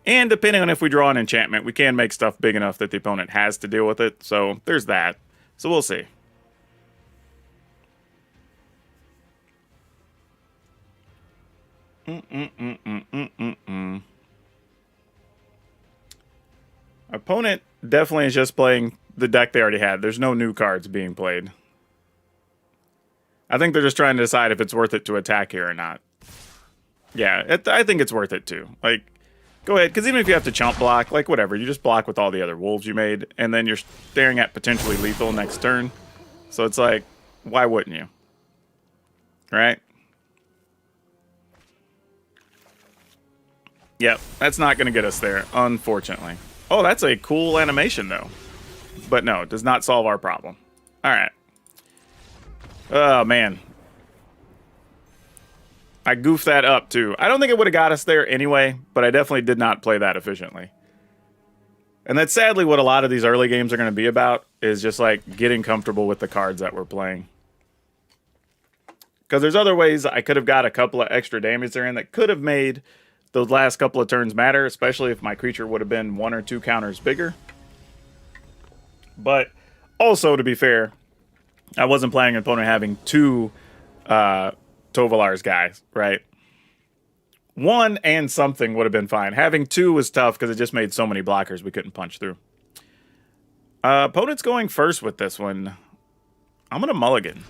And depending on if we draw an enchantment, we can make stuff big enough that the opponent has to deal with it. So there's that. So we'll see. Opponent definitely is just playing the deck they already had. There's no new cards being played. I think they're just trying to decide if it's worth it to attack here or not. Yeah, I think it's worth it too. Like, go ahead, because even if you have to chump block, like whatever, you just block with all the other wolves you made, and then you're staring at potentially lethal next turn. So it's like, why wouldn't you? Right? Yep, that's not going to get us there, unfortunately. Oh, that's a cool animation, though. But no, it does not solve our problem. Alright. Oh, man. I goofed that up, too. I don't think it would have got us there anyway, but I definitely did not play that efficiently. And that's sadly what a lot of these early games are going to be about, is just, like, getting comfortable with the cards that we're playing. Because there's other ways I could have got a couple of extra damage there in that could have made those last couple of turns matter, especially if my creature would have been 1 or 2 counters bigger. But also, to be fair, I wasn't playing an opponent having 2 Tovolar's guys, right? 1 and something would have been fine. Having 2 was tough because it just made so many blockers we couldn't punch through. Opponent's going first with this one. I'm going to mulligan.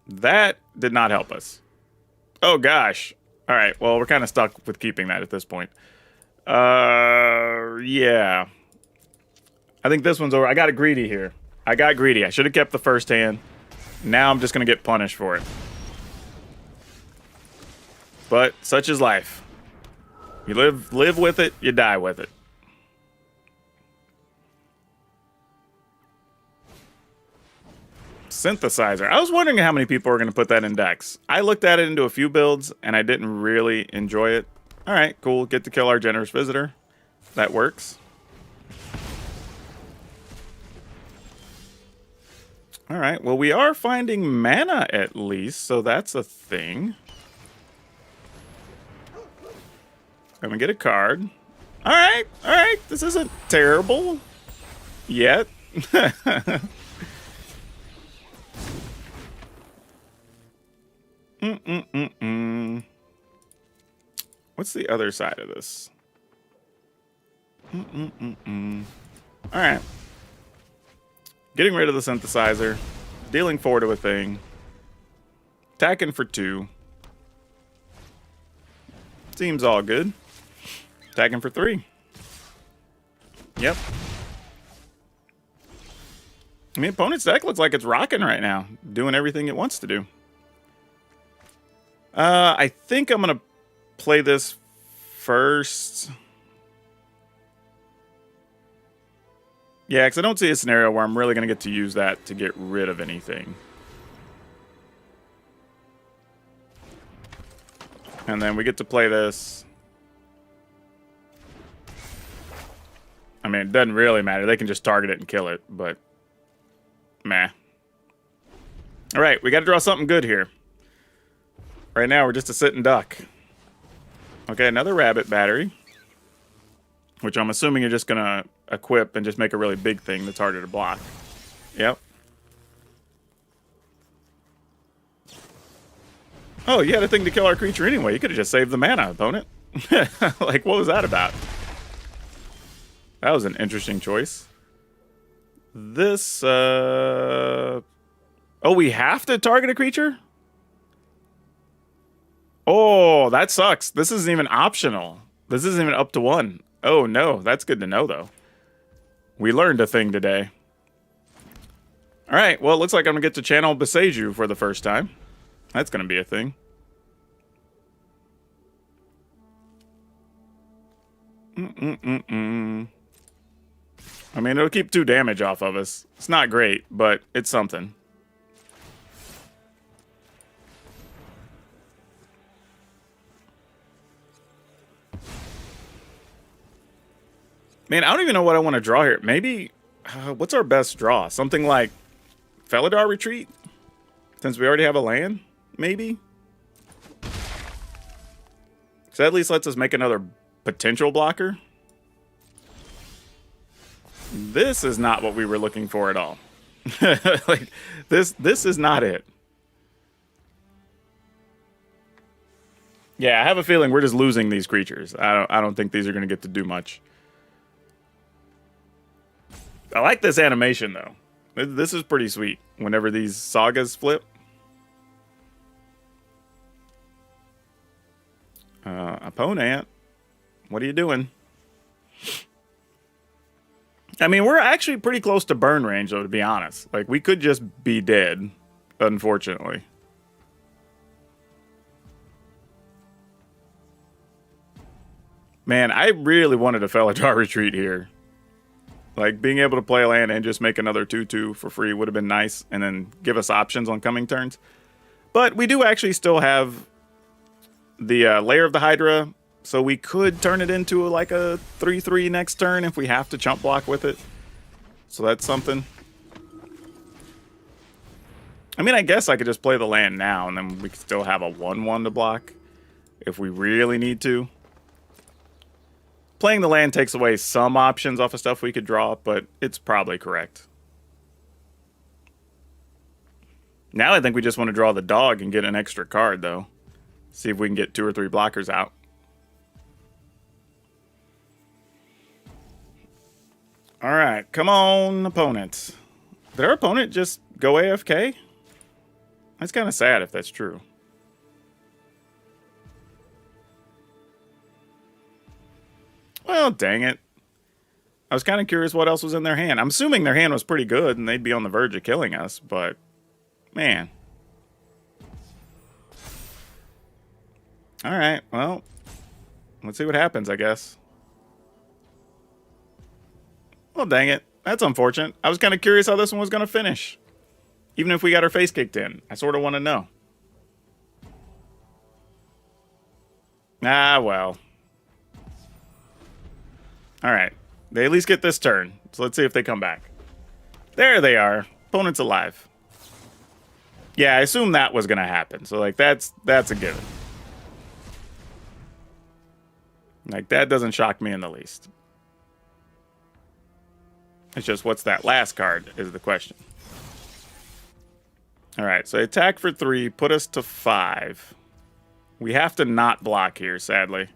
That did not help us. Oh, gosh. All right, well, we're kind of stuck with keeping that at this point. Yeah. I think this one's over. I got greedy here. I got greedy. I should have kept the first hand. Now I'm just going to get punished for it. But such is life. You live with it, you die with it. Synthesizer. I was wondering how many people are going to put that in decks. I looked at it into a few builds, and I didn't really enjoy it. All right, cool. Get to kill our generous visitor. That works. All right, well, we are finding mana at least, so that's a thing. I'm gonna get a card. All right, this isn't terrible yet. What's the other side of this? All right. Getting rid of the synthesizer. Dealing 4 to a thing. Attacking for 2. Seems all good. Attacking for 3. Yep. I mean, opponent's deck looks like it's rocking right now. Doing everything it wants to do. I think I'm going to play this first. Yeah, because I don't see a scenario where I'm really going to get to use that to get rid of anything. And then we get to play this. I mean, it doesn't really matter. They can just target it and kill it, but meh. All right, we got to draw something good here. Right now, we're just a sitting duck. Okay, another rabbit battery, which I'm assuming you're just going to equip and just make a really big thing that's harder to block. Yep. Oh, you had a thing to kill our creature anyway. You could have just saved the mana, opponent. Like, what was that about? That was an interesting choice. This, Oh, we have to target a creature? Oh, that sucks. This isn't even optional. This isn't even up to 1. Oh, no. That's good to know, though. We learned a thing today. All right. Well, it looks like I'm going to get to channel Beseju for the first time. That's going to be a thing. I mean, it'll keep 2 damage off of us. It's not great, but it's something. Man, I don't even know what I want to draw here. Maybe, what's our best draw? Something like Felidar Retreat? Since we already have a land, maybe? So that at least lets us make another potential blocker. This is not what we were looking for at all. Like, this is not it. Yeah, I have a feeling we're just losing these creatures. I don't think these are going to get to do much. I like this animation, though. This is pretty sweet. Whenever these sagas flip. Opponent, what are you doing? I mean, we're actually pretty close to burn range, though, to be honest. Like, we could just be dead, unfortunately. Man, I really wanted a Felidar Retreat here. Like, being able to play a land and just make another 2/2 for free would have been nice, and then give us options on coming turns. But we do actually still have the Lair of the Hydra, so we could turn it into like a 3/3 next turn if we have to chump block with it. So that's something. I mean, I guess I could just play the land now, and then we could still have a 1/1 to block if we really need to. Playing the land takes away some options off of stuff we could draw, but it's probably correct. Now I think we just want to draw the dog and get an extra card, though. See if we can get 2 or 3 blockers out. All right, come on, opponent. Did our opponent just go AFK? That's kind of sad if that's true. Well, dang it. I was kind of curious what else was in their hand. I'm assuming their hand was pretty good and they'd be on the verge of killing us, but man. All right, well, let's see what happens, I guess. Well, dang it. That's unfortunate. I was kind of curious how this one was going to finish. Even if we got our face kicked in. I sort of want to know. Ah, well. All right. They at least get this turn. So let's see if they come back. There they are. Opponent's alive. Yeah, I assume that was gonna happen. So like that's a given. Like that doesn't shock me in the least. It's just what's that last card is the question. All right, so attack for 3, put us to 5. We have to not block here, sadly,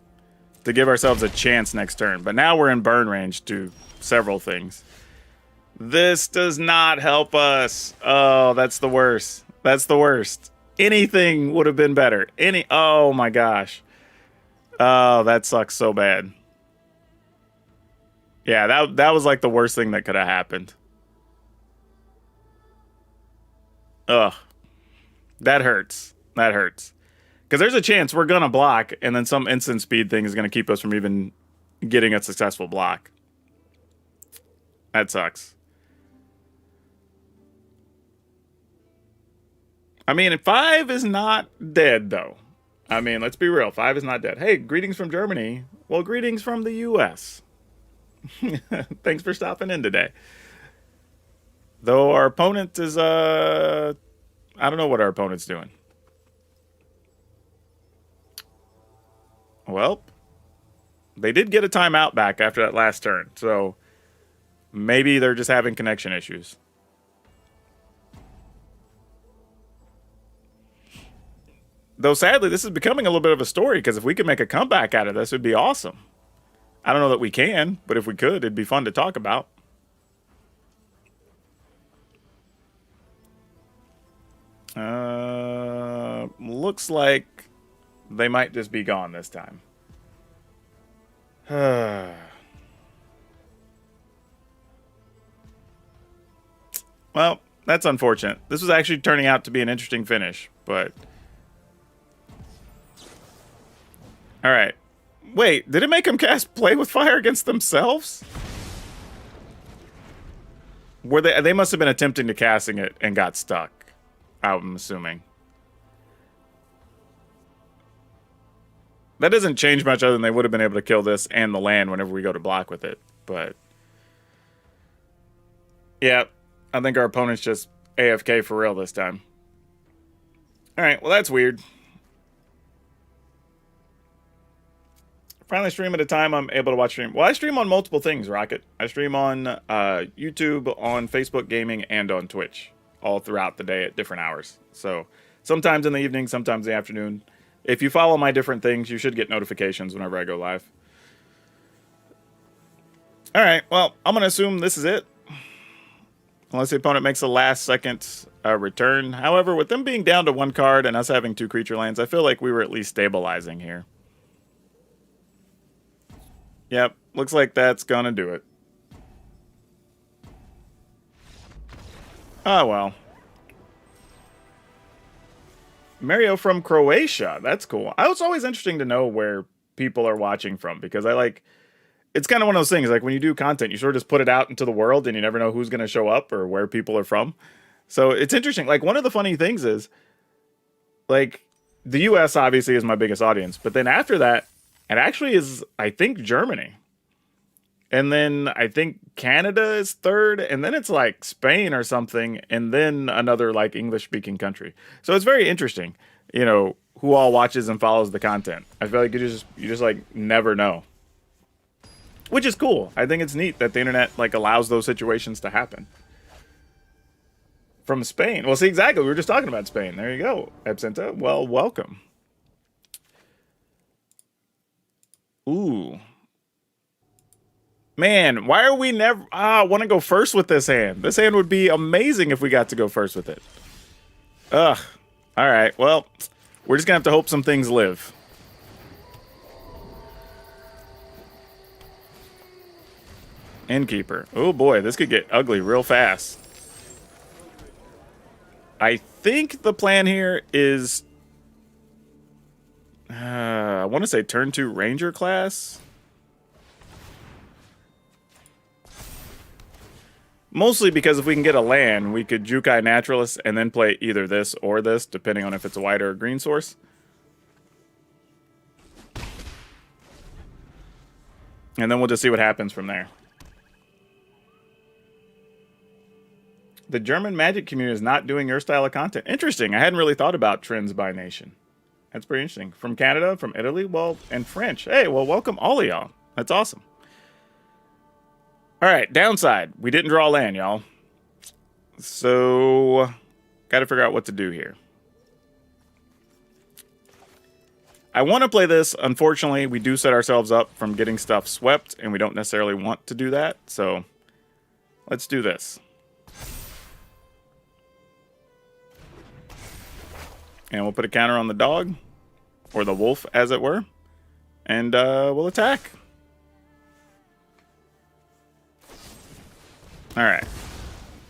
to give ourselves a chance next turn. But now we're in burn range to several things. This does not help us. Oh, that's the worst. That's the worst. Anything would have been better. Oh my gosh. Oh, that sucks so bad. Yeah, that was like the worst thing that could have happened. Ugh. That hurts. That hurts. Because there's a chance we're going to block, and then some instant speed thing is going to keep us from even getting a successful block. That sucks. I mean, 5 is not dead, though. I mean, let's be real. 5 is not dead. Hey, greetings from Germany. Well, greetings from the U.S. Thanks for stopping in today. Though our opponent is, I don't know what our opponent's doing. Well, they did get a timeout back after that last turn, so maybe they're just having connection issues. Though sadly, this is becoming a little bit of a story, because if we could make a comeback out of this, it would be awesome. I don't know that we can, but if we could, it'd be fun to talk about. Looks like they might just be gone this time. Well, that's unfortunate. This was actually turning out to be an interesting finish, but... Alright. Wait, did it make them cast Play with Fire against themselves? Were they must have been attempting to casting it and got stuck, I'm assuming. That doesn't change much other than they would have been able to kill this and the land whenever we go to block with it, but... Yeah, I think our opponent's just AFK for real this time. Alright, well that's weird. Finally stream at a time I'm able to watch stream. Well, I stream on multiple things, Rocket. I stream on YouTube, on Facebook Gaming, and on Twitch. All throughout the day at different hours. So, sometimes in the evening, sometimes in the afternoon. If you follow my different things, you should get notifications whenever I go live. Alright, well, I'm going to assume this is it. Unless the opponent makes a last-second return. However, with them being down to 1 card and us having 2 creature lands, I feel like we were at least stabilizing here. Yep, looks like that's gonna do it. Oh, well. Mario from Croatia. That's cool. It's always interesting to know where people are watching from, because I like... It's kind of one of those things, like when you do content, you sort of just put it out into the world and you never know who's going to show up or where people are from. So it's interesting. Like, one of the funny things is, like, the US obviously is my biggest audience, but then after that, it actually is, I think, Germany. And then I think Canada is 3rd, and then it's like Spain or something, and then another like English-speaking country. So it's very interesting, you know, who all watches and follows the content. I feel like you just like never know. Which is cool. I think it's neat that the internet like allows those situations to happen. From Spain. Well, see, exactly. We were just talking about Spain. There you go, Absenta. Well, welcome. Ooh. Man, why are we never... I want to go first with this hand. This hand would be amazing if we got to go first with it. Ugh. Alright, well, we're just going to have to hope some things live. Innkeeper. Oh boy, this could get ugly real fast. I think the plan here is... I want to say turn 2 Ranger class. Mostly because if we can get a land, we could Jukai Naturalist and then play either this or this, depending on if it's a white or a green source. And then we'll just see what happens from there. The German Magic community is not doing your style of content. Interesting. I hadn't really thought about trends by nation. That's pretty interesting. From Canada, from Italy, well, and French. Hey, well, welcome all of y'all. That's awesome. All right, downside. We didn't draw land, y'all. So, got to figure out what to do here. I want to play this. Unfortunately, we do set ourselves up from getting stuff swept, and we don't necessarily want to do that. So, let's do this. And we'll put a counter on the dog. Or the wolf, as it were. And we'll attack. Alright.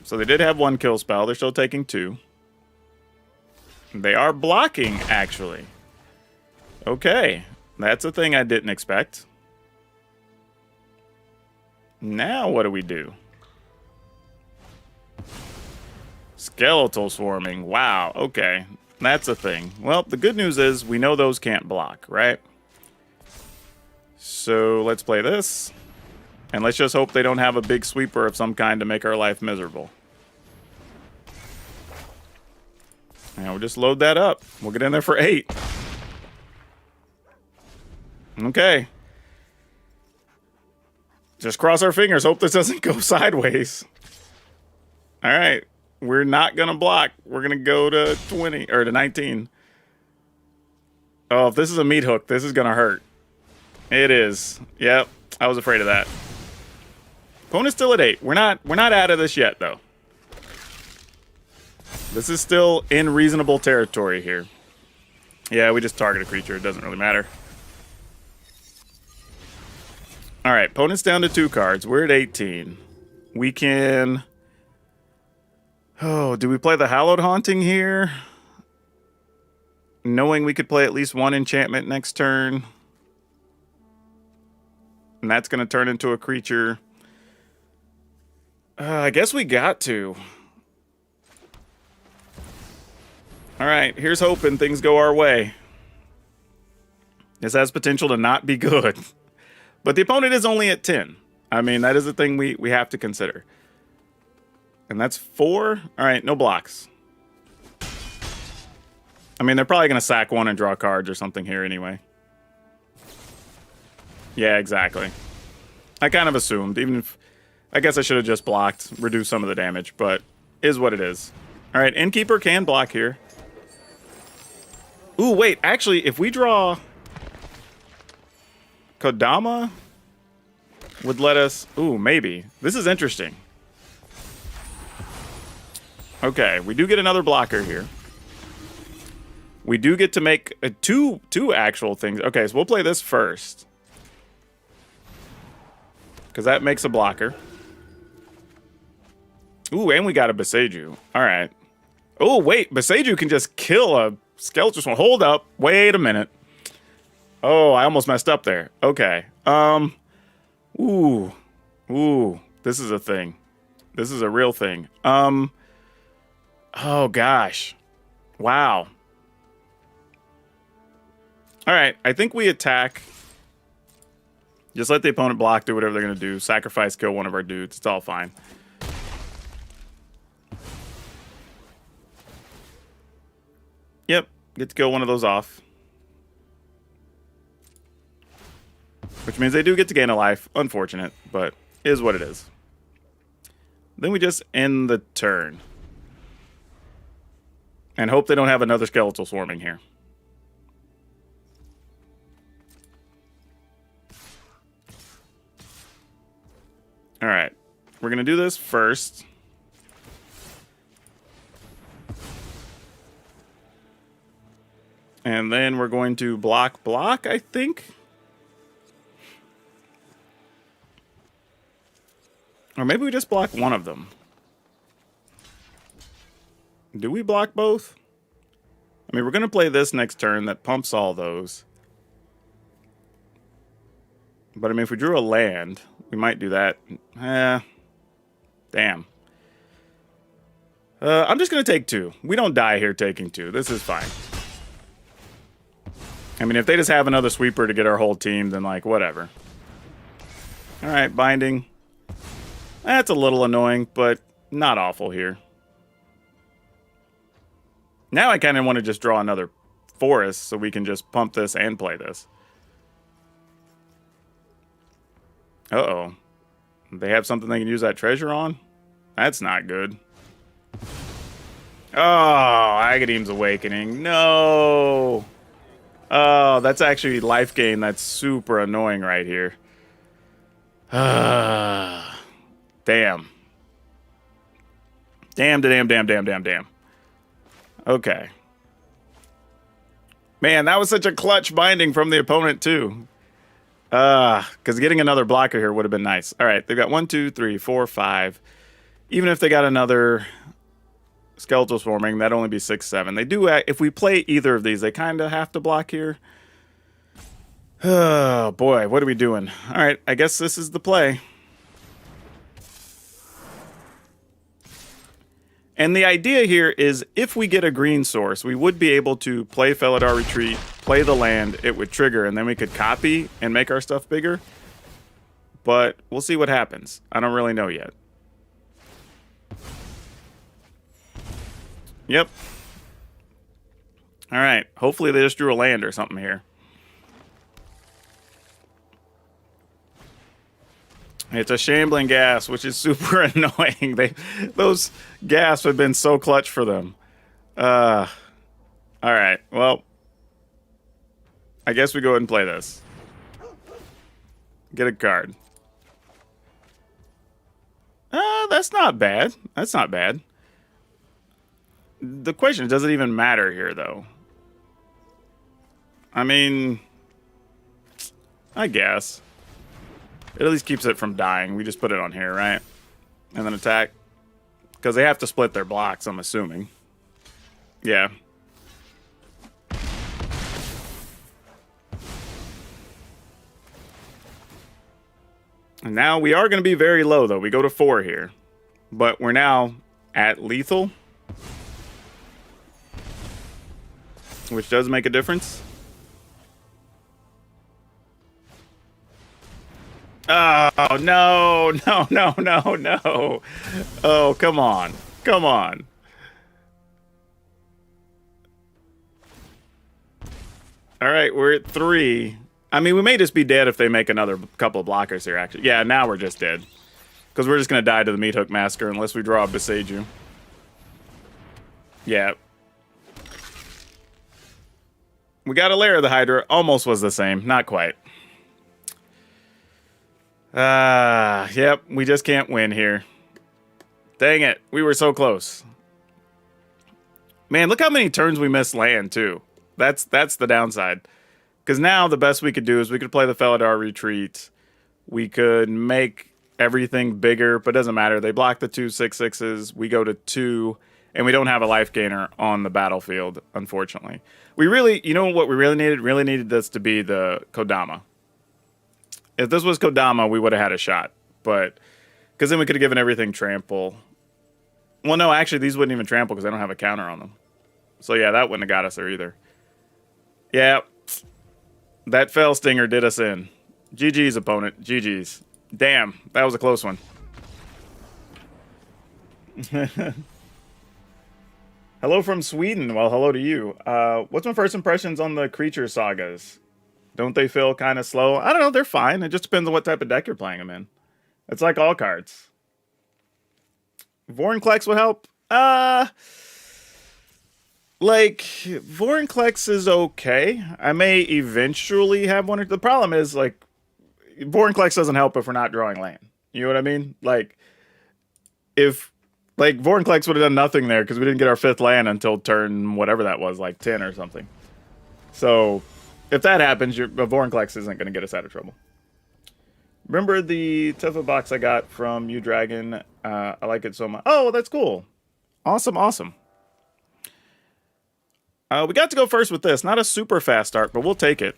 So they did have one kill spell. They're still taking 2. They are blocking, actually. Okay. That's a thing I didn't expect. Now what do we do? Skeletal swarming. Wow. Okay. That's a thing. Well, the good news is we know those can't block, right? So let's play this. And let's just hope they don't have a big sweeper of some kind to make our life miserable. And we'll just load that up. We'll get in there for 8. Okay. Just cross our fingers. Hope this doesn't go sideways. All right. We're not going to block. We're going to go to 20 or to 19. Oh, if this is a meat hook, this is going to hurt. It is. Yep. I was afraid of that. Opponent's still at 8. We're not out of this yet, though. This is still in reasonable territory here. Yeah, we just target a creature. It doesn't really matter. All right. Opponent's down to 2 cards. We're at 18. We can... Oh, do we play the Hallowed Haunting here? Knowing we could play at least 1 enchantment next turn. And that's going to turn into a creature. I guess we got to. All right, here's hoping things go our way. This has potential to not be good. But the opponent is only at 10. I mean, that is the thing we have to consider. And that's 4. All right, no blocks. I mean, they're probably going to sack 1 and draw cards or something here anyway. Yeah, exactly. I kind of assumed. Even if... I guess I should have just blocked, reduced some of the damage, but is what it is. All right, Innkeeper can block here. Ooh, wait. Actually, if we draw... Kodama would let us... Ooh, maybe. This is interesting. Okay, we do get another blocker here. We do get to make two actual things. Okay, so we'll play this first. Because that makes a blocker. Ooh, and we got a Beseju. All right. Oh, wait. Beseju can just kill a skeleton swarm. Hold up. Wait a minute. Oh, I almost messed up there. Okay. Ooh. Ooh. This is a thing. This is a real thing. Oh, gosh. Wow. All right. I think we attack. Just let the opponent block, do whatever they're going to do. Sacrifice, kill one of our dudes. It's all fine. Yep. Get to kill one of those off. Which means they do get to gain a life. Unfortunate, but is what it is. Then we just end the turn. And hope they don't have another skeletal swarming here. Alright. We're going to do this first. And then we're going to block, I think. Or maybe we just block one of them. Do we block both? I mean, we're going to play this next turn that pumps all those. But I mean, if we drew a land, we might do that. Damn. I'm just going to take 2. We don't die here taking 2. This is fine. I mean, if they just have another sweeper to get our whole team, then, like, whatever. All right, binding. That's a little annoying, but not awful here. Now I kind of want to just draw another forest so we can just pump this and play this. Uh-oh. They have something they can use that treasure on? That's not good. Oh, Agadeem's Awakening. No! Oh, that's actually life gain. That's super annoying right here. Damn. Damn. Okay. Man, that was such a clutch binding from the opponent, too. Because getting another blocker here would have been nice. All right, they've got 1, 2, 3, 4, 5. Even if they got another Skeletal Swarming, that'd only be 6, 7. They do, if we play either of these, they kind of have to block here. Oh, boy, what are we doing? All right, I guess this is the play. And the idea here is if we get a green source, we would be able to play Felidar Retreat, play the land, it would trigger, and then we could copy and make our stuff bigger. But we'll see what happens. I don't really know yet. Yep. All right. Hopefully they just drew a land or something here. It's a Shambling Gas, which is super annoying. Those gas have been so clutch for them. All right. Well, I guess we go ahead and play this. Get a card. That's not bad. That's not bad. The question is, does it even matter here, though? I mean, I guess. It at least keeps it from dying. We just put it on here, right? And then attack. Because they have to split their blocks, I'm assuming. Yeah. And now we are going to be very low, though. We go to 4 here. But we're now at lethal. Which does make a difference. Oh, no. Oh, come on. Come on. All right, we're at 3. I mean, we may just be dead if they make another couple of blockers here, actually. Yeah, now we're just dead. Because we're just going to die to the Meat Hook Massacre unless we draw a Beseiju. Yeah. We got a Lair of the Hydra. Almost was the same. Not quite. Yep. We just can't win here. Dang it. We were so close. Man, look how many turns we missed land, too. That's the downside. Because now the best we could do is we could play the Felidar Retreat. We could make everything bigger, but it doesn't matter. They block the 2 6/6s. We go to 2, and we don't have a life gainer on the battlefield, unfortunately. We really, you know what we really needed? Really needed this to be the Kodama. If this was Kodama, we would have had a shot. But, because then we could have given everything trample. Well, no, actually, these wouldn't even trample because I don't have a counter on them. So, yeah, that wouldn't have got us there either. Yeah. That Fell Stinger did us in. GG's, opponent. GG's. Damn, that was a close one. Hello from Sweden. Well, hello to you. What's my first impressions on the creature sagas? Don't they feel kind of slow? I don't know. They're fine. It just depends on what type of deck you're playing them in. It's like all cards. Vorinclex would help. Like, Vorinclex is okay. I may eventually have one. The problem is, like, Vorinclex doesn't help if we're not drawing land. You know what I mean? Like, if, like, Vorinclex would have done nothing there because we didn't get our 5th land until turn whatever that was, like 10 or something. So, if that happens, Vorinclex isn't going to get us out of trouble. Remember the Tifa box I got from PowrDragn? I like it so much. Oh, that's cool. Awesome. We got to go first with this. Not a super fast start, but we'll take it.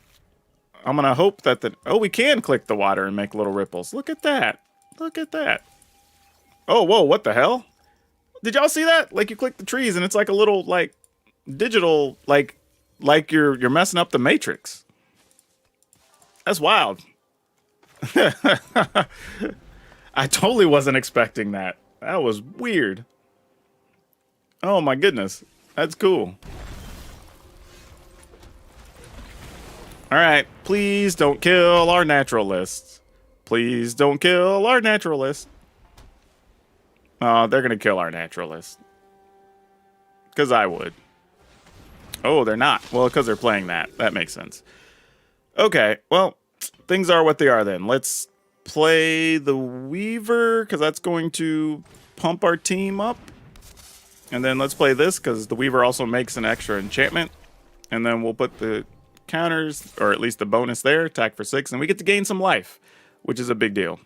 I'm going to hope that we can click the water and make little ripples. Look at that. Oh, whoa, what the hell? Did y'all see that? Like, you click the trees and it's like a little, like, digital, like you're messing up the Matrix. That's wild. I totally wasn't expecting that. That was weird. Oh, my goodness. That's cool. Alright, please don't kill our naturalists. Please don't kill our naturalist. Oh, they're gonna kill our naturalist. Because I would. Oh, they're not. Well, because they're playing that. That makes sense. Okay, well, things are what they are then. Let's play the Weaver, because that's going to pump our team up. And then let's play this, because the Weaver also makes an extra enchantment. And then we'll put the counters, or at least the bonus there, attack for 6, and we get to gain some life, which is a big deal.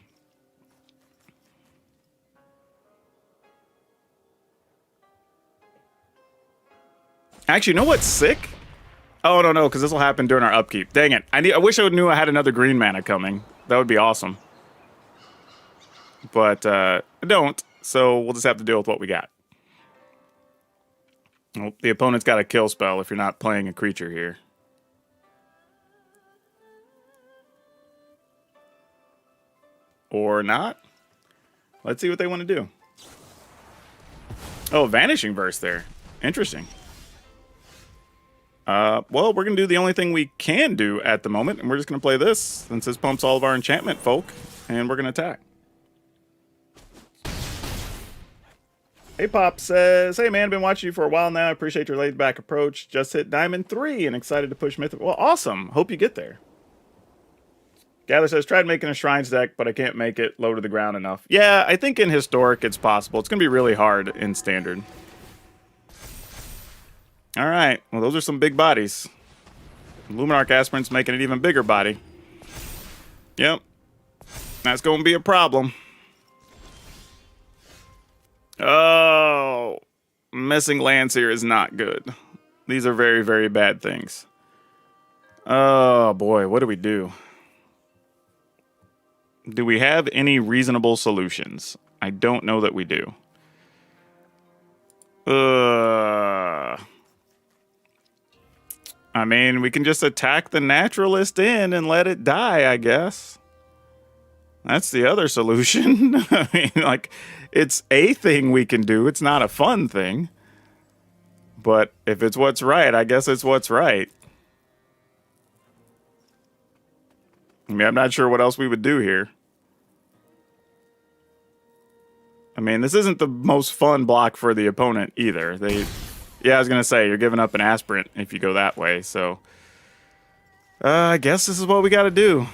Actually, you know what's sick? Oh, no, because this will happen during our upkeep. Dang it. I wish I knew I had another green mana coming. That would be awesome. But I don't, so we'll just have to deal with what we got. Well, the opponent's got a kill spell if you're not playing a creature here. Or not. Let's see what they want to do. Oh, Vanishing Verse there. Interesting. Well, we're going to do the only thing we can do at the moment, and we're just going to play this, since this pumps all of our enchantment folk, and we're going to attack. Hey Pop says, hey man, been watching you for a while now. I appreciate your laid back approach. Just hit Diamond 3 and excited to push Myth. Well, awesome. Hope you get there. Gather says, tried making a Shrines deck, but I can't make it low to the ground enough. Yeah, I think in Historic it's possible. It's going to be really hard in Standard. Alright, well those are some big bodies. Luminarch Aspirant's making an even bigger body. Yep. That's going to be a problem. Oh, missing lands here is not good. These are very, very bad things. Oh boy, what do we do? Do we have any reasonable solutions? I don't know that we do. I mean, we can just attack the naturalist in and let it die, I guess. That's the other solution. I mean, like, it's a thing we can do. It's not a fun thing. But if it's what's right, I guess it's what's right. I mean, I'm not sure what else we would do here. I mean, this isn't the most fun block for the opponent either. Yeah, I was going to say, you're giving up an aspirant if you go that way, so... I guess this is what we got to do.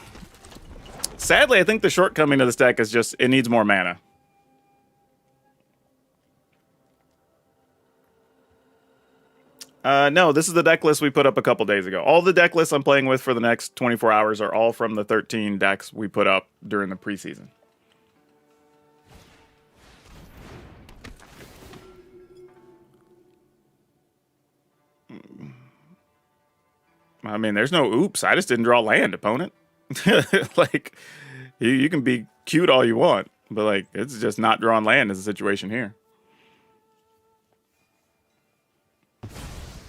Sadly, I think the shortcoming of this deck is just, it needs more mana. No, this is the deck list we put up a couple days ago. All the deck lists I'm playing with for the next 24 hours are all from the 13 decks we put up during the preseason. I mean, there's no oops. I just didn't draw land, opponent. Like, you can be cute all you want, but, like, it's just not drawing land is the situation here.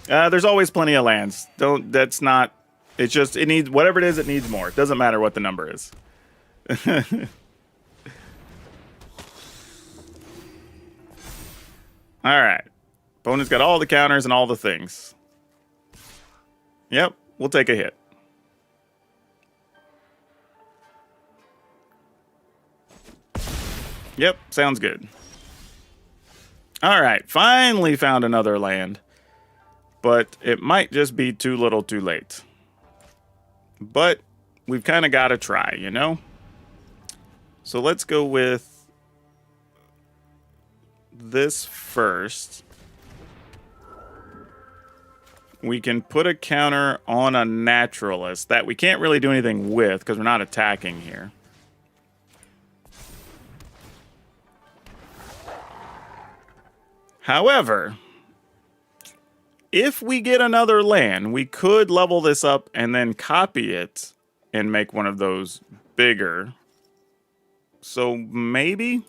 There's always plenty of lands. That's not... It's just, it needs... Whatever it is, it needs more. It doesn't matter what the number is. Alright. Opponent's got all the counters and all the things. Yep, we'll take a hit. Yep, sounds good. Alright, finally found another land. But it might just be too little too late. But we've kind of got to try, you know? So let's go with this first. We can put a counter on a naturalist that we can't really do anything with because we're not attacking here. However, if we get another land, we could level this up and then copy it and make one of those bigger. So maybe?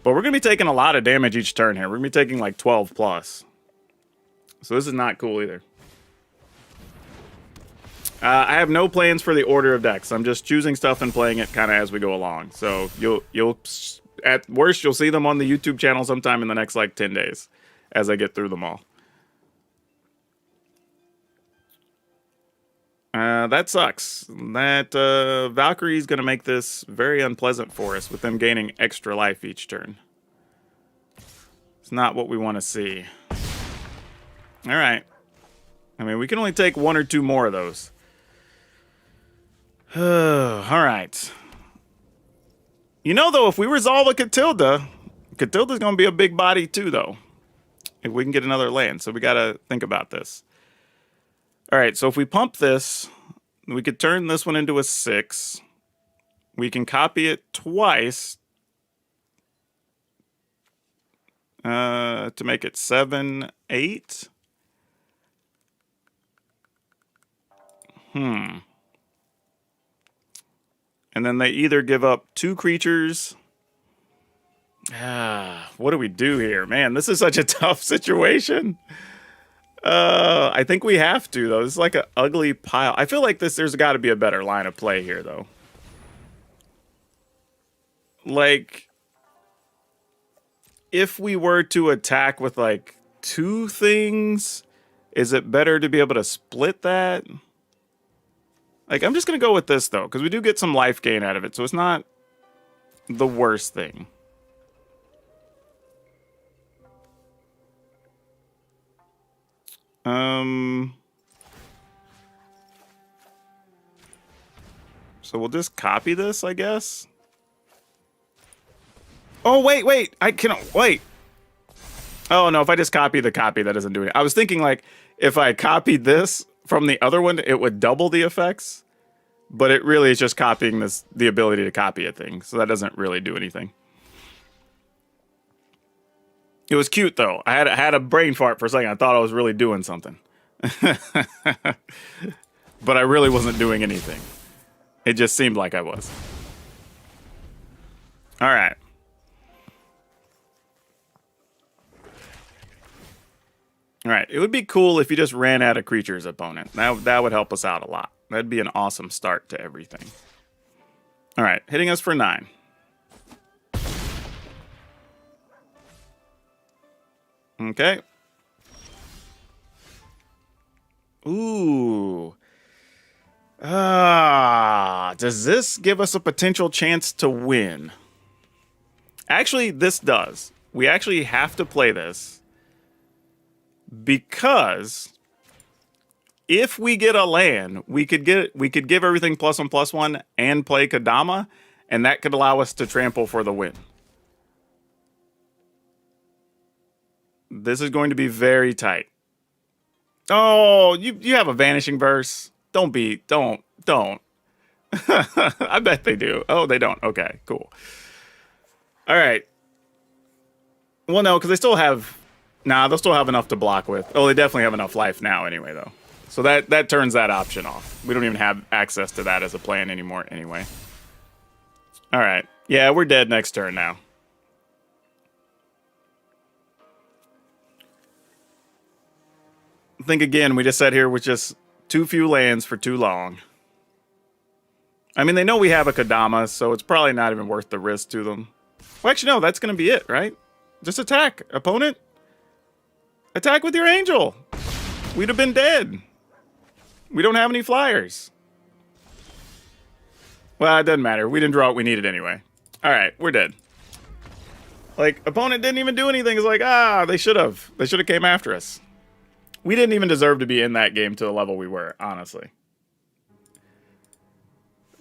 But we're going to be taking a lot of damage each turn here. We're going to be taking like 12 plus. So this is not cool either. I have no plans for the order of decks. I'm just choosing stuff and playing it kind of as we go along. So you'll at worst you'll see them on the YouTube channel sometime in the next like 10 days as I get through them all. That sucks. That Valkyrie is going to make this very unpleasant for us with them gaining extra life each turn. It's not what we want to see. All right. I mean, we can only take 1 or 2 more of those. All right. You know, though, if we resolve a Catilda's going to be a big body too, though. If we can get another land. So we got to think about this. All right, so if we pump this, we could turn this one into a 6. We can copy it twice to make it 7, 8. And then they either give up 2 creatures. What do we do here? Man, this is such a tough situation. I think we have to, though. This is like an ugly pile. I feel like there's got to be a better line of play here, though. Like, if we were to attack with, like, 2 things, is it better to be able to split that? Like, I'm just going to go with this, though, because we do get some life gain out of it, so it's not the worst thing. So we'll just copy this, I guess. Oh, wait. I cannot, wait. Oh, no, if I just copy the copy, that doesn't do it. I was thinking, like, if I copied this from the other one, it would double the effects. But it really is just copying the ability to copy a thing. So that doesn't really do anything. It was cute, though. I had a brain fart for a second. I thought I was really doing something. But I really wasn't doing anything. It just seemed like I was. All right. All right. It would be cool if you just ran out of creatures, opponent. That would help us out a lot. That'd be an awesome start to everything. All right. Hitting us for 9. Okay. Ooh. Does this give us a potential chance to win? Actually, this does. We actually have to play this because if we get a land, we could give everything +1/+1 and play Kodama, and that could allow us to trample for the win. This is going to be very tight. Oh, you have a Vanishing Verse. Don't. I bet they do. Oh, they don't. Okay, cool. All right. Well, no, because they still have... Nah, they'll still have enough to block with. Oh, they definitely have enough life now anyway, though. So that turns that option off. We don't even have access to that as a plan anymore anyway. All right. Yeah, we're dead next turn now. I think, again, we just sat here with just too few lands for too long. I mean, they know we have a Kodama, so it's probably not even worth the risk to them. Well, actually, no, that's going to be it, right? Just attack, opponent. Attack with your angel. We'd have been dead. We don't have any flyers. Well, it doesn't matter. We didn't draw what we needed anyway. All right, we're dead. Like, opponent didn't even do anything. It's like, they should have. They should have came after us. We didn't even deserve to be in that game to the level we were, honestly.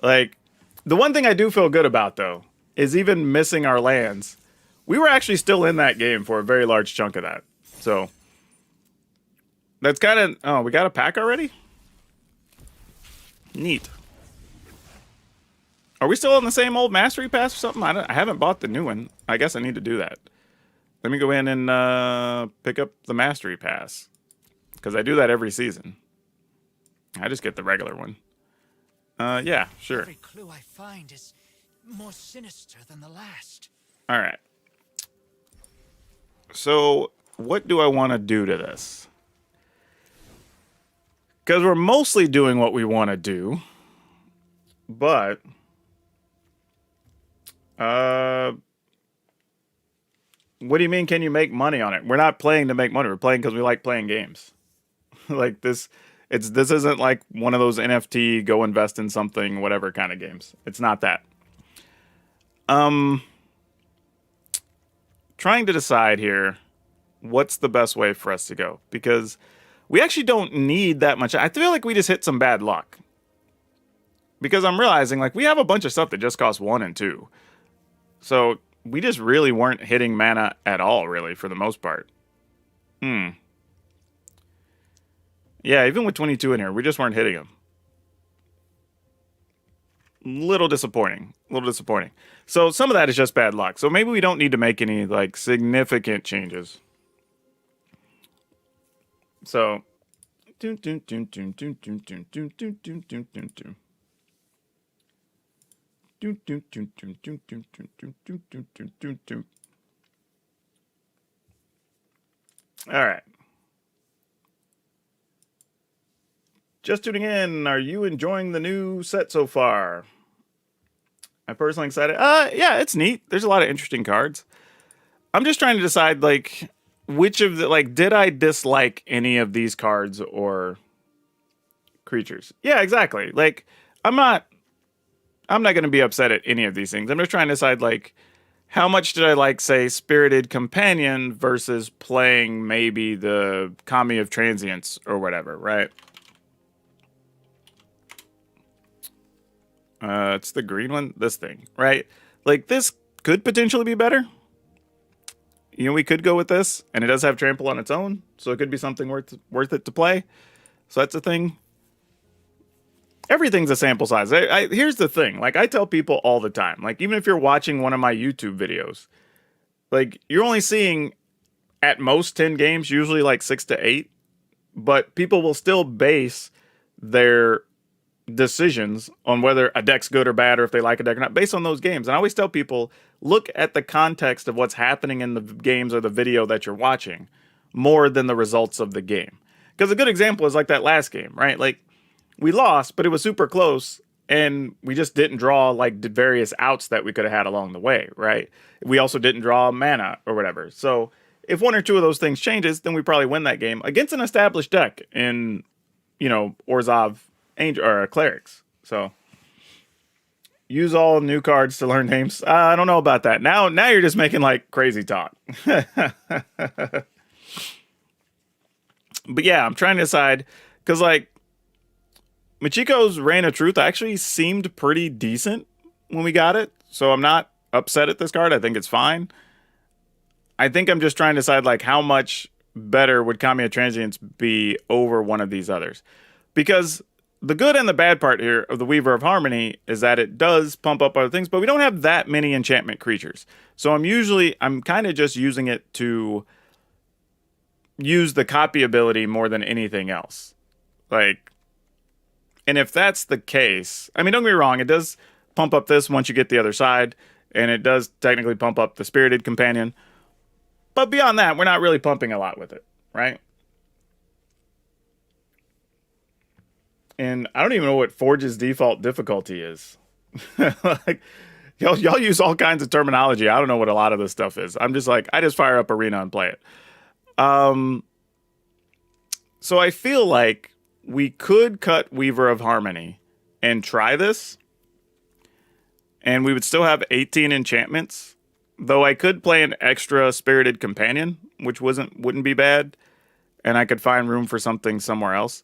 Like, the one thing I do feel good about, though, is even missing our lands, we were actually still in that game for a very large chunk of that. So, that's kind of... Oh, we got a pack already? Neat. Are we still on the same old Mastery Pass or something? I haven't bought the new one. I guess I need to do that. Let me go in and pick up the Mastery Pass. Because I do that every season. I just get the regular one. Yeah, sure. Every clue I find is more sinister than the last. All right. So, what do I want to do to this? Because we're mostly doing what we want to do. But... what do you mean, can you make money on it? We're not playing to make money. We're playing because we like playing games. Like, this This isn't like one of those NFT go invest in something whatever kind of games. It's not that. Trying to decide here what's the best way for us to go, because we actually don't need that much. I feel like we just hit some bad luck, because I'm realizing like we have a bunch of stuff that just costs 1 and 2. So we just really weren't hitting mana at all, really, for the most part. Yeah, even with 22 in here, we just weren't hitting them. Little disappointing. Little disappointing. So some of that is just bad luck. So maybe we don't need to make any like significant changes. So all right. Just tuning in. Are you enjoying the new set so far? I'm personally excited. Yeah, it's neat. There's a lot of interesting cards. I'm just trying to decide like which of the like did I dislike any of these cards or creatures? Yeah, exactly. Like I'm not going to be upset at any of these things. I'm just trying to decide like how much did I like, say, Spirited Companion versus playing maybe the Kami of Transience or whatever, right? It's the green one, this thing, right? Like this could potentially be better. You know, we could go with this, and it does have trample on its own, so it could be something worth it to play. So that's a thing. Everything's a sample size. Here's the thing. Like I tell people all the time, like even if you're watching one of my YouTube videos, like you're only seeing at most 10 games, usually like 6 to 8, but people will still base their decisions on whether a deck's good or bad or if they like a deck or not based on those games. And I always tell people, look at the context of what's happening in the games or the video that you're watching more than the results of the game. Because a good example is like that last game, right? Like we lost, but it was super close and we just didn't draw like the various outs that we could have had along the way, right? We also didn't draw mana or whatever. So if one or two of those things changes, then we probably win that game against an established deck in, you know, Orzhov Angel or Clerics. So use all new cards to learn names. I don't know about that. Now you're just making like crazy talk. But yeah, I'm trying to decide because like Michiko's Reign of Truth actually seemed pretty decent when we got it. So I'm not upset at this card. I think it's fine. I think I'm just trying to decide like how much better would Kami of Transience be over one of these others. Because the good and the bad part here of the Weaver of Harmony is that it does pump up other things, but we don't have that many enchantment creatures. So I'm kind of just using it to use the copy ability more than anything else. Like, and if that's the case, I mean, don't get me wrong, it does pump up this once you get the other side, and it does technically pump up the Spirited Companion. But beyond that, we're not really pumping a lot with it, right? And I don't even know what Forge's default difficulty is. Like, y'all use all kinds of terminology. I don't know what a lot of this stuff is. I'm just like, I just fire up Arena and play it. So I feel like we could cut Weaver of Harmony and try this, and we would still have 18 enchantments. Though I could play an extra Spirited Companion, which wouldn't be bad, and I could find room for something somewhere else.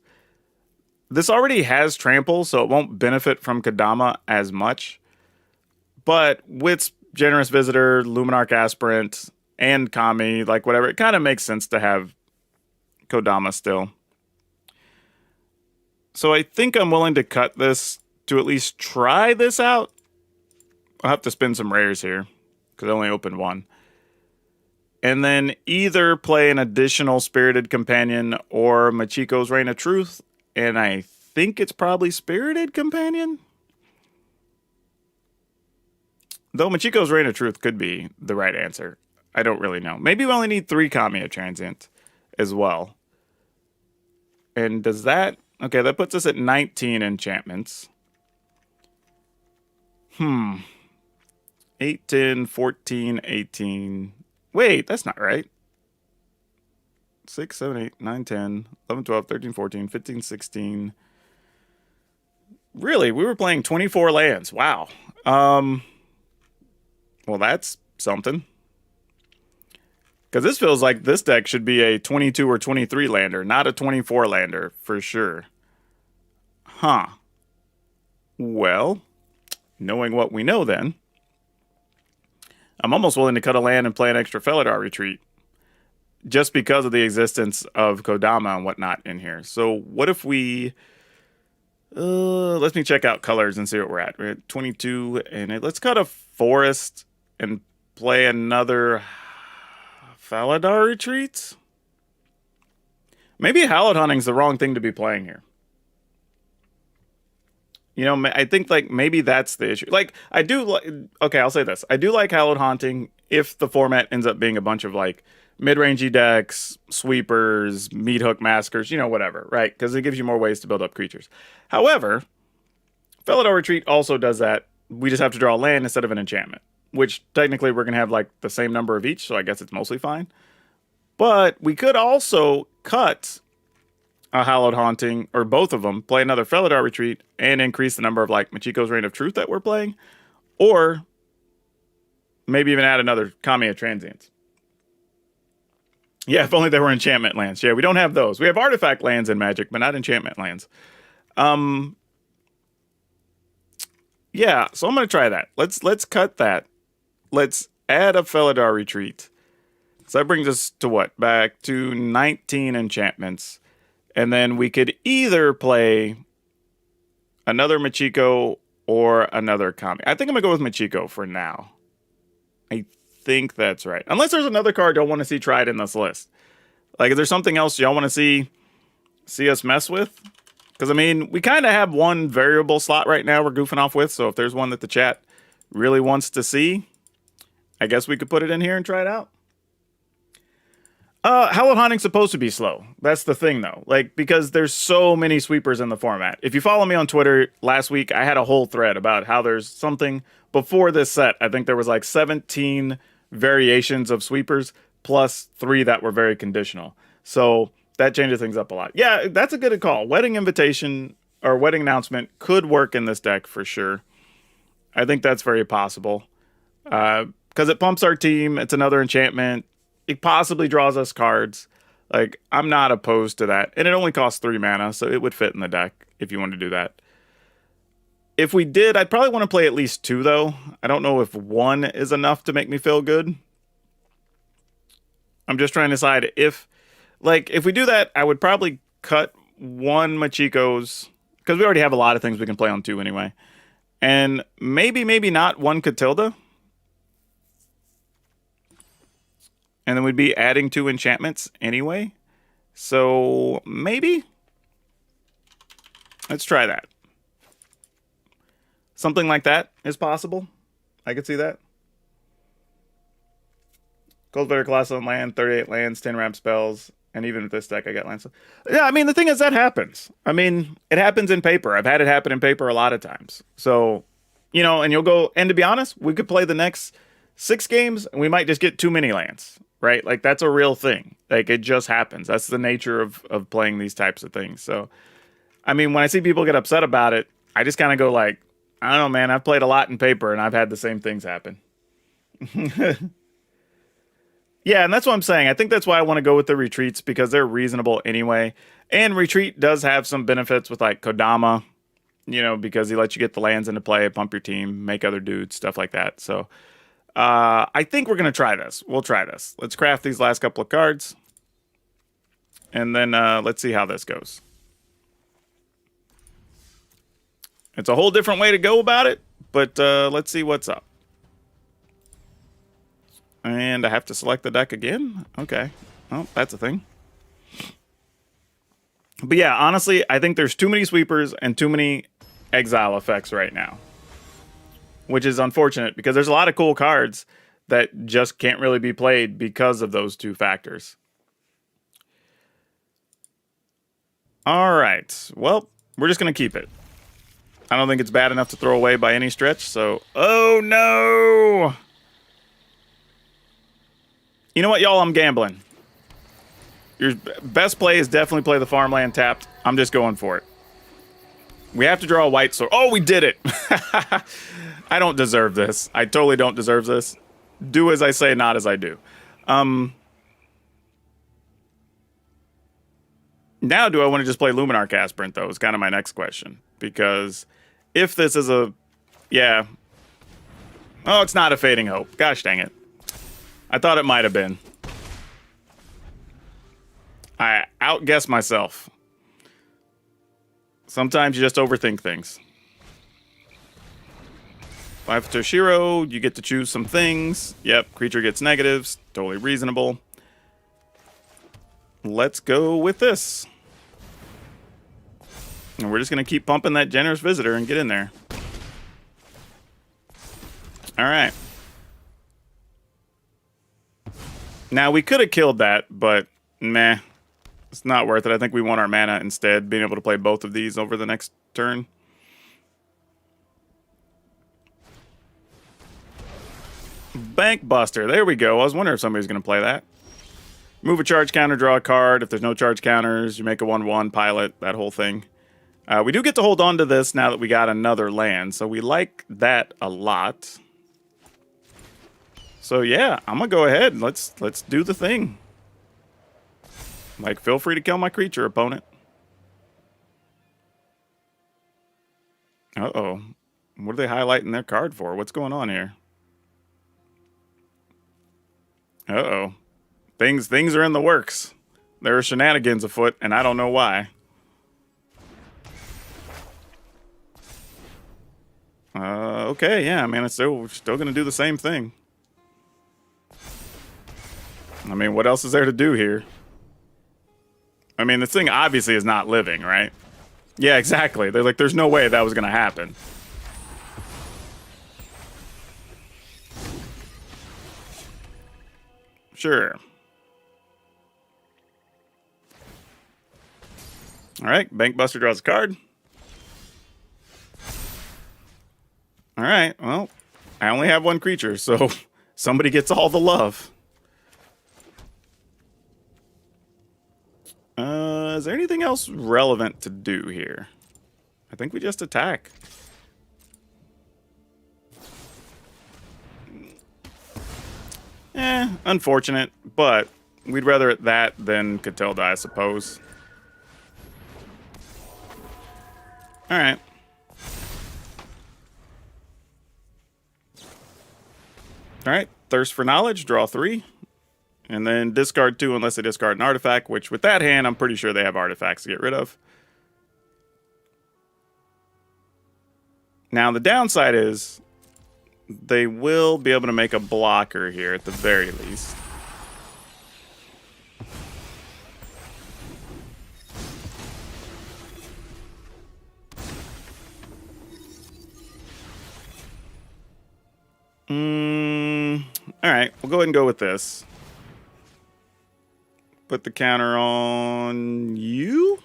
This already has trample, so it won't benefit from Kodama as much. But with Generous Visitor, Luminarch Aspirant, and Kami, like whatever, it kind of makes sense to have Kodama still. So I think I'm willing to cut this to at least try this out. I'll have to spin some rares here, because I only opened one. And then either play an additional Spirited Companion or Michiko's Reign of Truth. And I think it's probably Spirited Companion. Though Michiko's Reign of Truth could be the right answer. I don't really know. Maybe we only need 3 Kami of Transient as well. And does that... Okay, that puts us at 19 enchantments. 8, 10, 14, 18... Wait, that's not right. 6, 7, 8, 9, 10, 11, 12, 13, 14, 15, 16. Really, we were playing 24 lands. Wow. Well, that's something. Because this feels like this deck should be a 22 or 23 lander, not a 24 lander, for sure. Huh. Well, knowing what we know then, I'm almost willing to cut a land and play an extra Felidar Retreat. Just because of the existence of Kodama and whatnot in here. So what if we... let me check out colors and see what we're at. We're at 22, and let's cut a forest and play another Felidar Retreat? Maybe Hallowed Hunting's the wrong thing to be playing here. You know, I think, like, maybe that's the issue. Like, I do like... Okay, I'll say this. I do like Hallowed Haunting if the format ends up being a bunch of, like, mid-rangey decks, sweepers, meat hook maskers, you know, whatever, right? Because it gives you more ways to build up creatures. However, Felidar Retreat also does that. We just have to draw a land instead of an enchantment, which technically we're going to have, like, the same number of each, so I guess it's mostly fine. But we could also cut a Hallowed Haunting, or both of them, play another Felidar Retreat, and increase the number of, like, Machiko's Reign of Truth that we're playing. Or maybe even add another Kamiya Transients. Yeah, if only there were enchantment lands. Yeah, we don't have those. We have artifact lands in Magic, but not enchantment lands. Yeah, so I'm going to try that. Let's cut that. Let's add a Felidar Retreat. So that brings us to what? Back to 19 enchantments. And then we could either play another Machiko or another Kami. I think I'm going to go with Machiko for now. I think that's right. Unless there's another card y'all want to see tried in this list. Like, is there something else y'all want to see us mess with? Because, I mean, we kind of have one variable slot right now we're goofing off with. So if there's one that the chat really wants to see, I guess we could put it in here and try it out. Hallowed Haunting's supposed to be slow. That's the thing, though. Like, because there's so many sweepers in the format. If you follow me on Twitter last week, I had a whole thread about how there's something before this set. I think there was like 17 variations of sweepers plus 3 that were very conditional. So that changes things up a lot. Yeah, that's a good call. Wedding Invitation or Wedding Announcement could work in this deck for sure. I think that's very possible. Because it pumps our team. It's another enchantment. It possibly draws us cards. Like, I'm not opposed to that. And it only costs 3 mana, so it would fit in the deck if you want to do that. If we did, I'd probably want to play at least 2, though. I don't know if 1 is enough to make me feel good. I'm just trying to decide if... Like, if we do that, I would probably cut 1 Machiko's... Because we already have a lot of things we can play on 2 anyway. And maybe not 1 Catilda. And then we'd be adding 2 enchantments anyway. So, maybe? Let's try that. Something like that is possible. I could see that. Cultivator Colossal land, 38 lands, 10 ramp spells. And even with this deck, I got lands. Yeah, I mean, the thing is, that happens. I mean, it happens in paper. I've had it happen in paper a lot of times. So, you know, and you'll go... And to be honest, we could play the next 6 games, and we might just get too many lands. Right? Like, that's a real thing. Like, it just happens. That's the nature of playing these types of things. So, I mean, when I see people get upset about it, I just kind of go like, I don't know, man. I've played a lot in paper, and I've had the same things happen. Yeah, and that's what I'm saying. I think that's why I want to go with the retreats, because they're reasonable anyway. And retreat does have some benefits with, like, Kodama, you know, because he lets you get the lands into play, pump your team, make other dudes, stuff like that. So... I think we're going to try this. We'll try this. Let's craft these last couple of cards. And then let's see how this goes. It's a whole different way to go about it, but let's see what's up. And I have to select the deck again? Okay. Oh, that's a thing. But yeah, honestly, I think there's too many sweepers and too many exile effects right now. Which is unfortunate, because there's a lot of cool cards that just can't really be played because of those 2 factors. All right. Well, we're just going to keep it. I don't think it's bad enough to throw away by any stretch, so... Oh, no! You know what, y'all? I'm gambling. Your best play is definitely play the farmland tapped. I'm just going for it. We have to draw a white sword. Oh, we did it! I don't deserve this. I totally don't deserve this. Do as I say, not as I do. Now, do I want to just play Luminar Casprint, though, is kind of my next question. Because if this is a... Yeah. Oh, it's not a Fading Hope. Gosh dang it. I thought it might have been. I outguessed myself. Sometimes you just overthink things. 5 Toshiro, you get to choose some things. Yep, creature gets negatives. Totally reasonable. Let's go with this. And we're just going to keep pumping that Generous Visitor and get in there. Alright. Now, we could have killed that, but meh. It's not worth it. I think we want our mana instead, being able to play both of these over the next turn. Bank Buster. There we go. I was wondering if somebody was going to play that. Move a charge counter, draw a card. If there's no charge counters, you make a 1/1, pilot, that whole thing. We do get to hold on to this now that we got another land, so we like that a lot. So yeah, I'm going to go ahead and let's do the thing. Like, feel free to kill my creature, opponent. Uh-oh. What are they highlighting their card for? What's going on here? Uh-oh. Things are in the works. There are shenanigans afoot, and I don't know why. Okay, yeah, I mean, we're still going to do the same thing. I mean, what else is there to do here? I mean, this thing obviously is not living, right? Yeah, exactly. They're like, there's no way that was going to happen. Sure. All right, Bank Buster draws a card. All right, well, I only have one creature, so somebody gets all the love. Is there anything else relevant to do here? I think we just attack. Unfortunate, but we'd rather it that than Catilda, I suppose. Alright. Alright, Thirst for Knowledge, draw 3. And then discard 2 unless they discard an artifact, which with that hand, I'm pretty sure they have artifacts to get rid of. Now, the downside is they will be able to make a blocker here at the very least. Alright, we'll go ahead and go with this. Put the counter on you?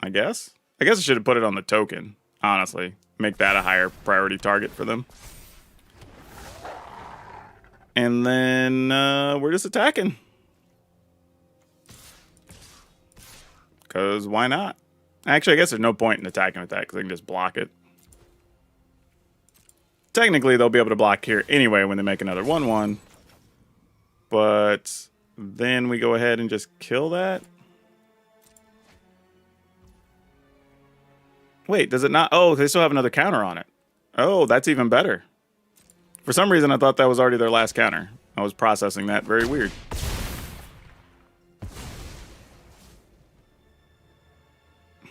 I guess. I guess I should have put it on the token, honestly. Make that a higher priority target for them. And then we're just attacking. Because why not? Actually, I guess there's no point in attacking with that because they can just block it. Technically, they'll be able to block here anyway when they make another 1/1. But then we go ahead and just kill that. Wait, does it not? Oh, they still have another counter on it. Oh, that's even better. For some reason, I thought that was already their last counter. I was processing that. Very weird.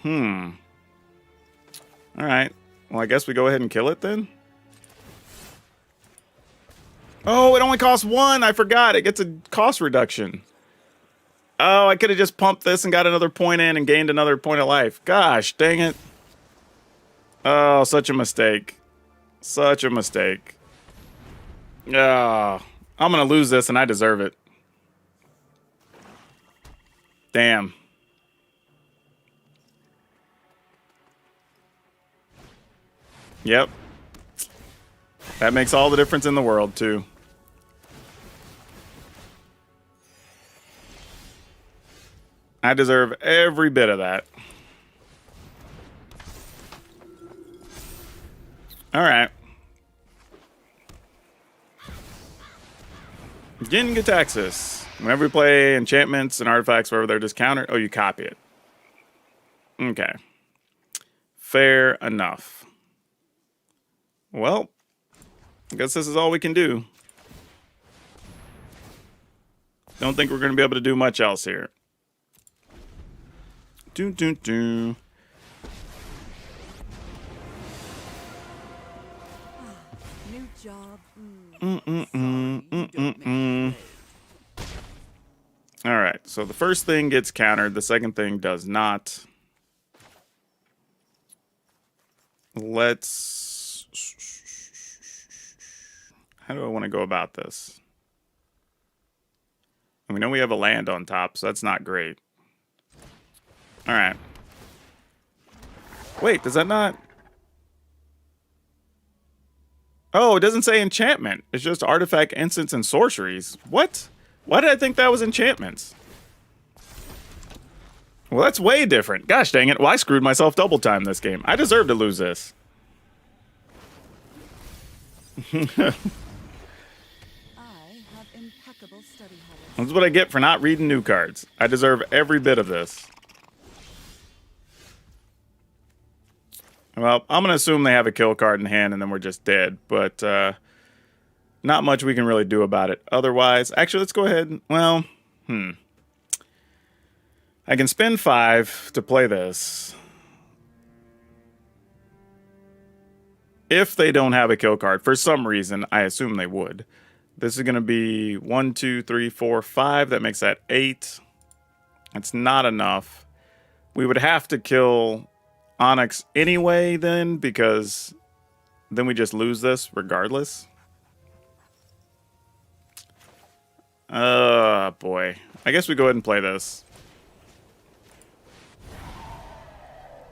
All right. Well, I guess we go ahead and kill it then. Oh, it only costs 1. I forgot. It gets a cost reduction. Oh, I could have just pumped this and got another point in and gained another point of life. Gosh, dang it. Oh, such a mistake. Such a mistake. Oh, I'm going to lose this and I deserve it. Damn. Yep. That makes all the difference in the world, too. I deserve every bit of that. All right. Gingataxis. Whenever we play enchantments and artifacts, wherever they're discounted, oh, you copy it. Okay. Fair enough. Well, I guess this is all we can do. Don't think we're going to be able to do much else here. Do. New job. All right, so the first thing gets countered, the second thing does not. Let's... How do I want to go about this? We know we have a land on top, so that's not great. All right. Wait, does that not... Oh, it doesn't say enchantment. It's just artifact, instants, and sorceries. What? Why did I think that was enchantments? Well, that's way different. Gosh dang it. Well, I screwed myself double time this game. I deserve to lose this. I have impeccable study habits. That's what I get for not reading new cards. I deserve every bit of this. Well, I'm going to assume they have a kill card in hand and then we're just dead. But not much we can really do about it. Otherwise, actually, let's go ahead. Well, I can spend 5 to play this. If they don't have a kill card, for some reason, I assume they would. This is going to be 1, 2, 3, 4, 5. That makes that 8. That's not enough. We would have to kill Onyx anyway then, because then we just lose this regardless. Boy. I guess we go ahead and play this.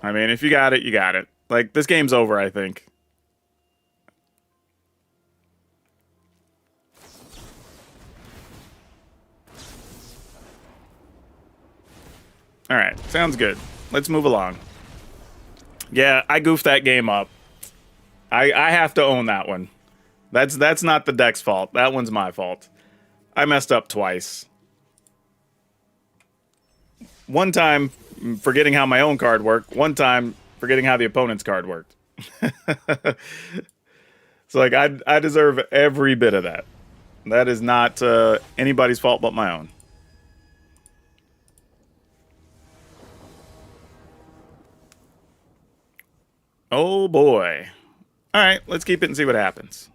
I mean, if you got it, you got it. Like, this game's over, I think. Alright, sounds good. Let's move along. Yeah, I goofed that game up. I have to own that one. That's not the deck's fault. That one's my fault. I messed up twice. One time, forgetting how my own card worked. One time, forgetting how the opponent's card worked. So, like, I deserve every bit of that. That is not anybody's fault but my own. Oh, boy. All right, let's keep it and see what happens.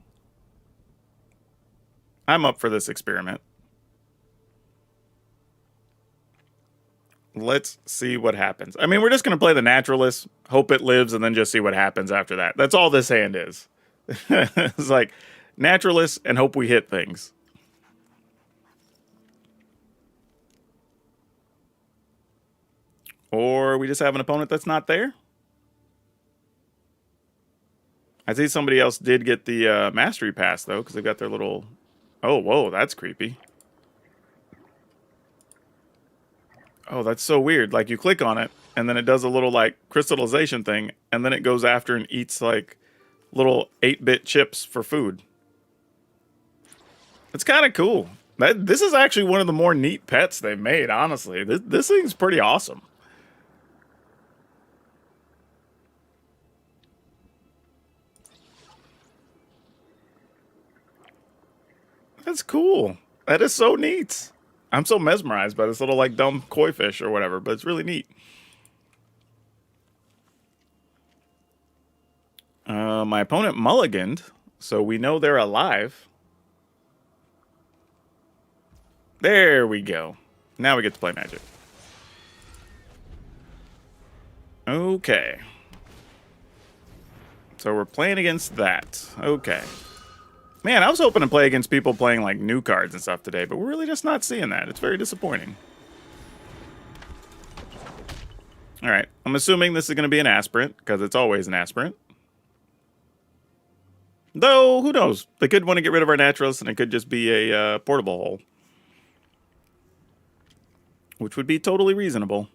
I'm up for this experiment. Let's see what happens. I mean, we're just going to play the Naturalist, hope it lives, and then just see what happens after that. That's all this hand is. It's like Naturalist and hope we hit things. Or we just have an opponent that's not there. I see somebody else did get the Mastery Pass, though, because they've got their little... Oh, whoa, that's creepy. Oh, that's so weird. Like, you click on it, and then it does a little, like, crystallization thing, and then it goes after and eats, like, little 8-bit chips for food. It's kind of cool. This is actually one of the more neat pets they've made, honestly. This thing's pretty awesome. That's cool. That is so neat. I'm so mesmerized by this little, like, dumb koi fish or whatever, but it's really neat. My opponent mulliganed, so we know they're alive. There we go. Now we get to play Magic. Okay. So we're playing against that. Okay. Man, I was hoping to play against people playing, like, new cards and stuff today, but we're really just not seeing that. It's very disappointing. Alright, I'm assuming this is going to be an aspirant, because it's always an aspirant. Though, who knows? They could want to get rid of our Naturalist, and it could just be a portable hole. which would be totally reasonable.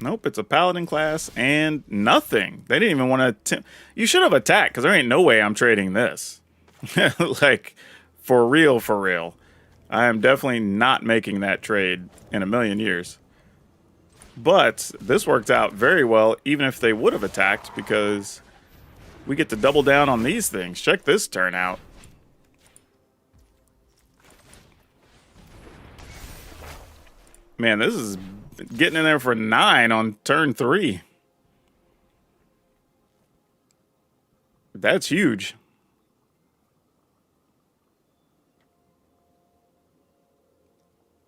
Nope, it's a paladin class and nothing. They didn't even want to. You should have attacked, because there ain't no way I'm trading this. Like, for real, for real. I am definitely not making that trade in a million years. But this worked out very well, even if they would have attacked, because we get to double down on these things. Check this turn out. Man, this is getting in there for 9 on turn 3. That's huge.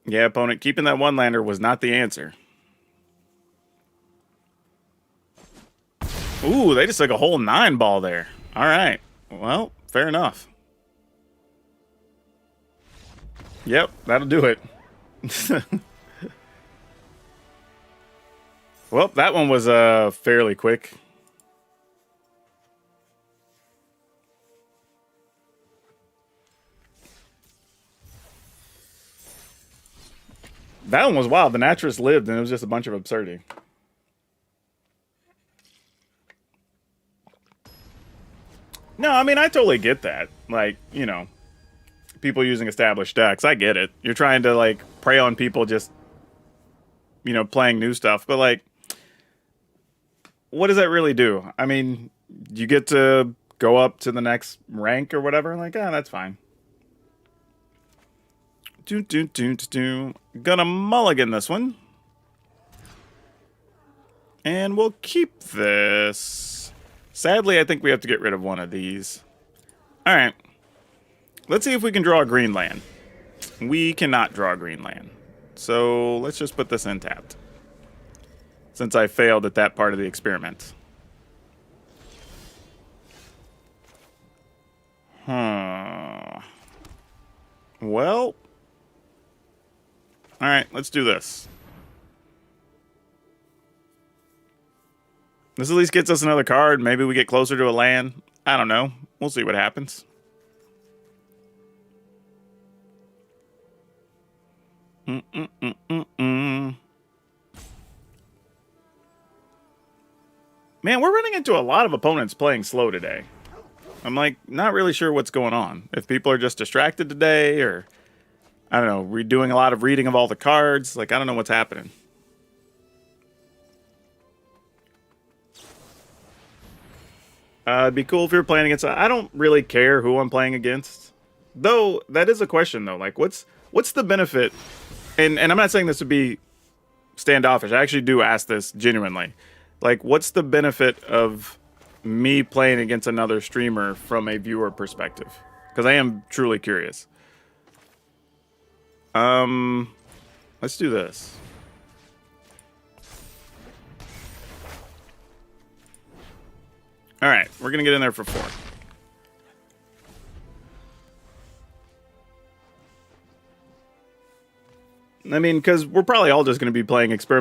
Yeah, opponent, keeping that one lander was not the answer. Ooh, they just took a whole 9 ball there. All right. Well, fair enough. Yep, that'll do it. Well, that one was fairly quick. That one was wild. The Naturist lived, and it was just a bunch of absurdity. No, I mean, I totally get that. Like, you know, people using established decks. I get it. You're trying to, like, prey on people just, you know, playing new stuff. But, like, what does that really do? I mean, you get to go up to the next rank or whatever. Like, that's fine. Gonna mulligan this one. And we'll keep this. Sadly, I think we have to get rid of one of these. Alright. Let's see if we can draw a green land. We cannot draw a green land. So let's just put this in tapped, since I failed at that part of the experiment. Well. Alright, let's do this. This at least gets us another card. Maybe we get closer to a land. I don't know. We'll see what happens. Man, we're running into a lot of opponents playing slow today. I'm like, not really sure what's going on. If people are just distracted today, or I don't know, we're doing a lot of reading of all the cards. Like, I don't know what's happening. It'd be cool if you're playing against. I don't really care who I'm playing against, though. That is a question, though. Like, what's the benefit? And I'm not saying this to be standoffish. I actually do ask this genuinely. Like, what's the benefit of me playing against another streamer from a viewer perspective? Because I am truly curious. Let's do this. All right, we're gonna get in there for 4. I mean, because we're probably all just gonna be playing experiment.